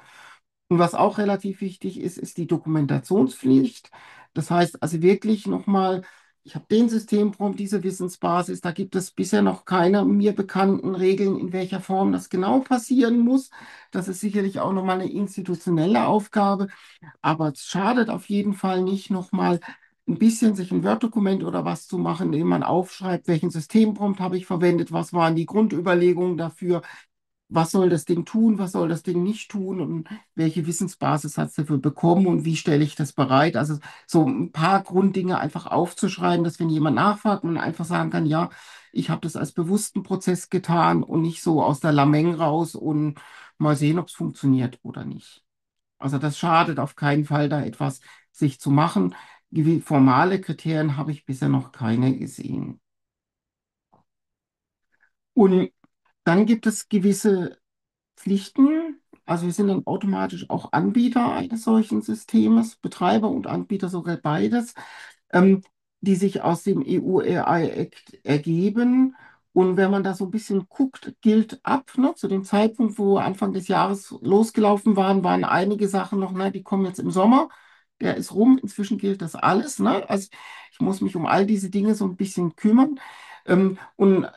Und was auch relativ wichtig ist, ist die Dokumentationspflicht. Das heißt also wirklich nochmal, ich habe den Systemprompt, diese Wissensbasis, da gibt es bisher noch keine mir bekannten Regeln, in welcher Form das genau passieren muss. Das ist sicherlich auch nochmal eine institutionelle Aufgabe, aber es schadet auf jeden Fall nicht, nochmal ein bisschen sich ein Word-Dokument oder was zu machen, indem man aufschreibt, welchen Systemprompt habe ich verwendet, was waren die Grundüberlegungen dafür, was soll das Ding tun, was soll das Ding nicht tun und welche Wissensbasis hat es dafür bekommen und wie stelle ich das bereit. Also so ein paar Grunddinge einfach aufzuschreiben, dass wenn jemand nachfragt, man einfach sagen kann, ja, ich habe das als bewussten Prozess getan und nicht so aus der Lameng raus und mal sehen, ob es funktioniert oder nicht. Also das schadet auf keinen Fall, da etwas sich zu machen. Formale Kriterien habe ich bisher noch keine gesehen. Und dann gibt es gewisse Pflichten. Also wir sind dann automatisch auch Anbieter eines solchen Systems, Betreiber und Anbieter sogar beides, ähm, die sich aus dem EU-AI-Act ergeben. Und wenn man da so ein bisschen guckt, gilt ab, ne, zu dem Zeitpunkt, wo Anfang des Jahres losgelaufen waren einige Sachen noch, ne, die kommen jetzt im Sommer. Der ist rum, inzwischen gilt das alles. Ne? Also ich muss mich um all diese Dinge so ein bisschen kümmern. Und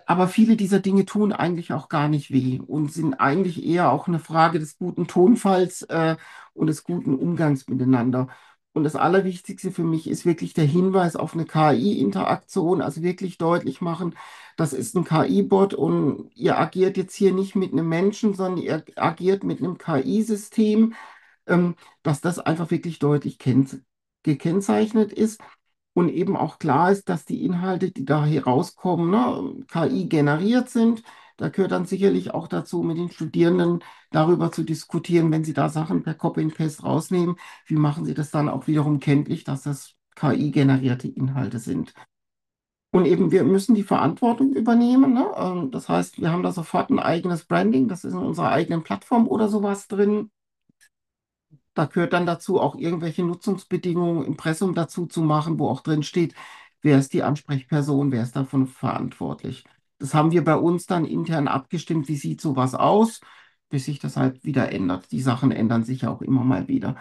aber viele dieser Dinge tun eigentlich auch gar nicht weh und sind eigentlich eher auch eine Frage des guten Tonfalls und des guten Umgangs miteinander. Und das Allerwichtigste für mich ist wirklich der Hinweis auf eine KI-Interaktion, also wirklich deutlich machen, das ist ein KI-Bot und ihr agiert jetzt hier nicht mit einem Menschen, sondern ihr agiert mit einem KI-System, dass das einfach wirklich deutlich gekennzeichnet ist. Und eben auch klar ist, dass die Inhalte, die da herauskommen, ne, KI generiert sind. Da gehört dann sicherlich auch dazu, mit den Studierenden darüber zu diskutieren, wenn sie da Sachen per Copy and Paste rausnehmen, wie machen sie das dann auch wiederum kenntlich, dass das KI-generierte Inhalte sind. Und eben, wir müssen die Verantwortung übernehmen. Ne? Das heißt, wir haben da sofort ein eigenes Branding, das ist in unserer eigenen Plattform oder sowas drin. Da gehört dann dazu, auch irgendwelche Nutzungsbedingungen, Impressum dazu zu machen, wo auch drin steht, wer ist die Ansprechperson, wer ist davon verantwortlich. Das haben wir bei uns dann intern abgestimmt, wie sieht sowas aus, bis sich das halt wieder ändert. Die Sachen ändern sich ja auch immer mal wieder.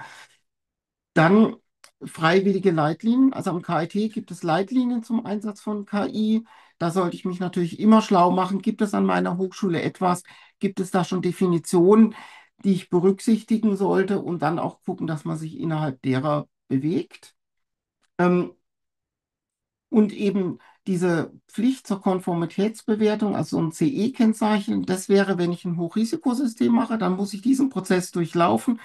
Dann freiwillige Leitlinien. Also am KIT gibt es Leitlinien zum Einsatz von KI. Da sollte ich mich natürlich immer schlau machen. Gibt es an meiner Hochschule etwas? Gibt es da schon Definitionen, die ich berücksichtigen sollte und dann auch gucken, dass man sich innerhalb derer bewegt? Ähm, und eben diese Pflicht zur Konformitätsbewertung, also ein CE-Kennzeichen, das wäre, wenn ich ein Hochrisikosystem mache, dann muss ich diesen Prozess durchlaufen.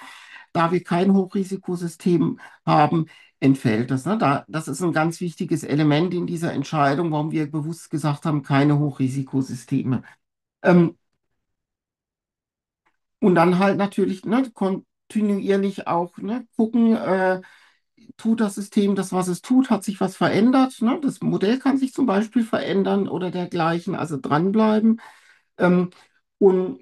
Da wir kein Hochrisikosystem haben, entfällt das. Ne? Das ist ein ganz wichtiges Element in dieser Entscheidung, warum wir bewusst gesagt haben, keine Hochrisikosysteme. Ähm, und dann halt natürlich kontinuierlich auch gucken, tut das System das, was es tut, hat sich was verändert. Ne? Das Modell kann sich zum Beispiel verändern oder dergleichen, also dranbleiben. Ähm, und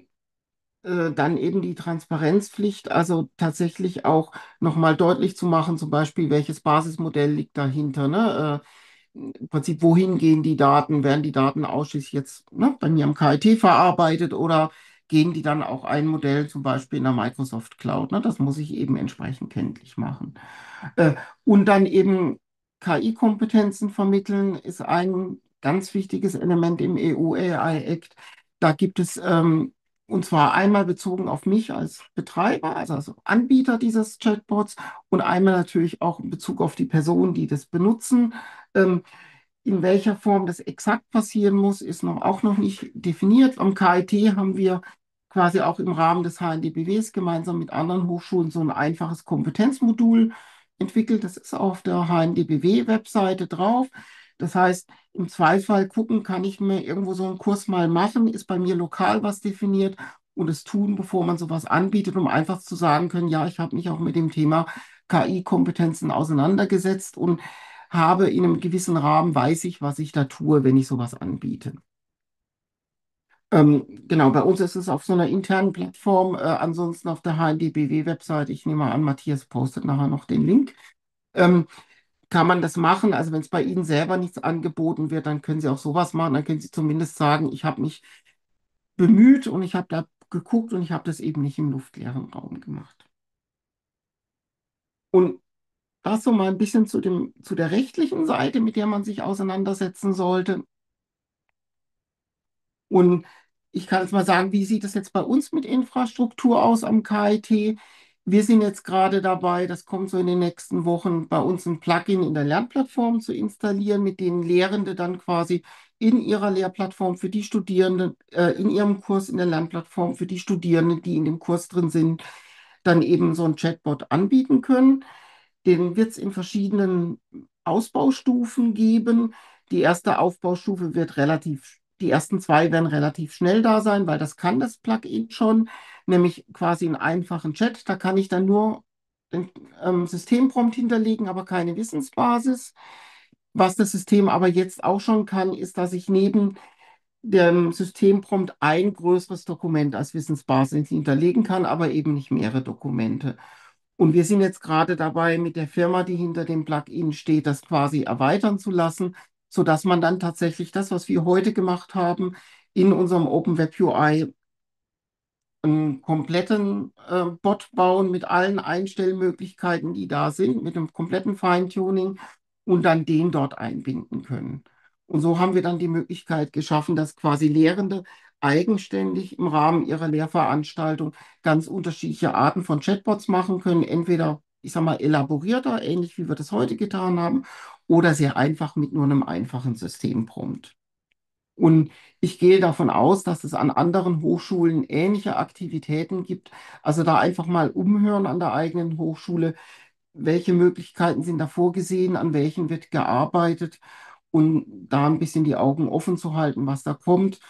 dann eben die Transparenzpflicht, also tatsächlich auch nochmal deutlich zu machen, zum Beispiel, welches Basismodell liegt dahinter, ne? Im Prinzip, wohin gehen die Daten? Werden die Daten ausschließlich jetzt bei mir am KIT verarbeitet oder gehen die dann auch ein Modell zum Beispiel in der Microsoft Cloud? Ne? Das muss ich eben entsprechend kenntlich machen. Äh, und dann eben KI-Kompetenzen vermitteln, ist ein ganz wichtiges Element im EU AI Act. Da gibt es, und zwar einmal bezogen auf mich als Betreiber, also Anbieter dieses Chatbots, und einmal natürlich auch in Bezug auf die Personen, die das benutzen. Ähm, in welcher Form das exakt passieren muss, ist auch noch nicht definiert. Am KIT haben wir quasi auch im Rahmen des HNDBWs gemeinsam mit anderen Hochschulen so ein einfaches Kompetenzmodul entwickelt. Das ist auf der HNDBW-Webseite drauf. Das heißt, im Zweifel gucken, kann ich mir irgendwo so einen Kurs mal machen, ist bei mir lokal was definiert und es tun, bevor man sowas anbietet, um einfach zu sagen können, ja, ich habe mich auch mit dem Thema KI-Kompetenzen auseinandergesetzt und habe in einem gewissen Rahmen, weiß ich, was ich da tue, wenn ich sowas anbiete. Genau, bei uns ist es auf so einer internen Plattform, ansonsten auf der HNDBW-Website, ich nehme mal an, Matthias postet nachher noch den Link, ähm, kann man das machen. Also wenn es bei Ihnen selber nichts angeboten wird, dann können Sie auch sowas machen, dann können Sie zumindest sagen, ich habe mich bemüht und ich habe da geguckt und ich habe das eben nicht im luftleeren Raum gemacht. Und das so mal ein bisschen zu der rechtlichen Seite, mit der man sich auseinandersetzen sollte. Und ich kann jetzt mal sagen, wie sieht es jetzt bei uns mit Infrastruktur aus am KIT? Wir sind jetzt gerade dabei, das kommt so in den nächsten Wochen, bei uns ein Plugin in der Lernplattform zu installieren, mit denen Lehrende dann quasi in ihrer Lehrplattform für die Studierenden, in ihrem Kurs in der Lernplattform für die Studierenden, die in dem Kurs drin sind, dann eben so ein Chatbot anbieten können. Den wird es in verschiedenen Ausbaustufen geben. Die erste Aufbaustufe wird die ersten zwei werden relativ schnell da sein, weil das kann das Plugin schon, nämlich quasi einen einfachen Chat. Da kann ich dann nur den Systemprompt hinterlegen, aber keine Wissensbasis. Was das System aber jetzt auch schon kann, ist, dass ich neben dem Systemprompt ein größeres Dokument als Wissensbasis hinterlegen kann, aber eben nicht mehrere Dokumente. Und wir sind jetzt gerade dabei, mit der Firma, die hinter dem Plugin steht, das quasi erweitern zu lassen, sodass man dann tatsächlich das, was wir heute gemacht haben, in unserem Open Web UI einen kompletten Bot bauen mit allen Einstellmöglichkeiten, die da sind, mit einem kompletten Feintuning und dann den dort einbinden können. Und so haben wir dann die Möglichkeit geschaffen, dass quasi Lehrende eigenständig im Rahmen ihrer Lehrveranstaltung ganz unterschiedliche Arten von Chatbots machen können. Entweder, ich sage mal, elaborierter, ähnlich wie wir das heute getan haben, oder sehr einfach mit nur einem einfachen Systemprompt. Und ich gehe davon aus, dass es an anderen Hochschulen ähnliche Aktivitäten gibt. Also da einfach mal umhören an der eigenen Hochschule, welche Möglichkeiten sind da vorgesehen, an welchen wird gearbeitet und da ein bisschen die Augen offen zu halten, was da kommt.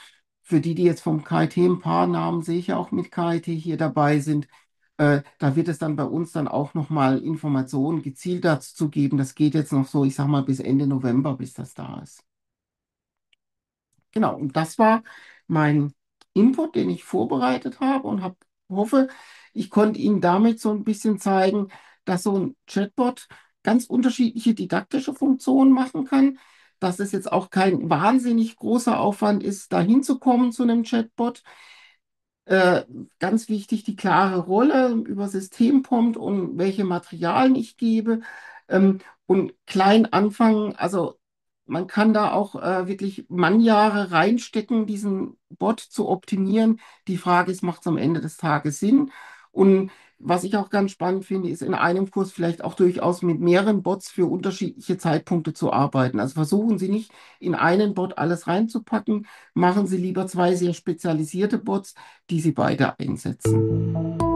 Für die, die jetzt vom KIT ein paar Namen sehe ich ja auch mit KIT hier dabei sind, da wird es dann bei uns dann auch nochmal Informationen gezielt dazu geben. Das geht jetzt noch so, ich sag mal, bis Ende November, bis das da ist. Genau, und das war mein Input, den ich vorbereitet habe und hoffe, ich konnte Ihnen damit so ein bisschen zeigen, dass so ein Chatbot ganz unterschiedliche didaktische Funktionen machen kann, dass es jetzt auch kein wahnsinnig großer Aufwand ist, da hinzukommen zu einem Chatbot. Äh, Ganz wichtig, die klare Rolle über Systemprompt und welche Materialien ich gebe. Und klein anfangen, also man kann da auch wirklich Mannjahre reinstecken, diesen Bot zu optimieren. Die Frage ist, macht es am Ende des Tages Sinn? Und was ich auch ganz spannend finde, ist in einem Kurs vielleicht auch durchaus mit mehreren Bots für unterschiedliche Zeitpunkte zu arbeiten. Also versuchen Sie nicht in einen Bot alles reinzupacken, machen Sie lieber zwei sehr spezialisierte Bots, die Sie beide einsetzen.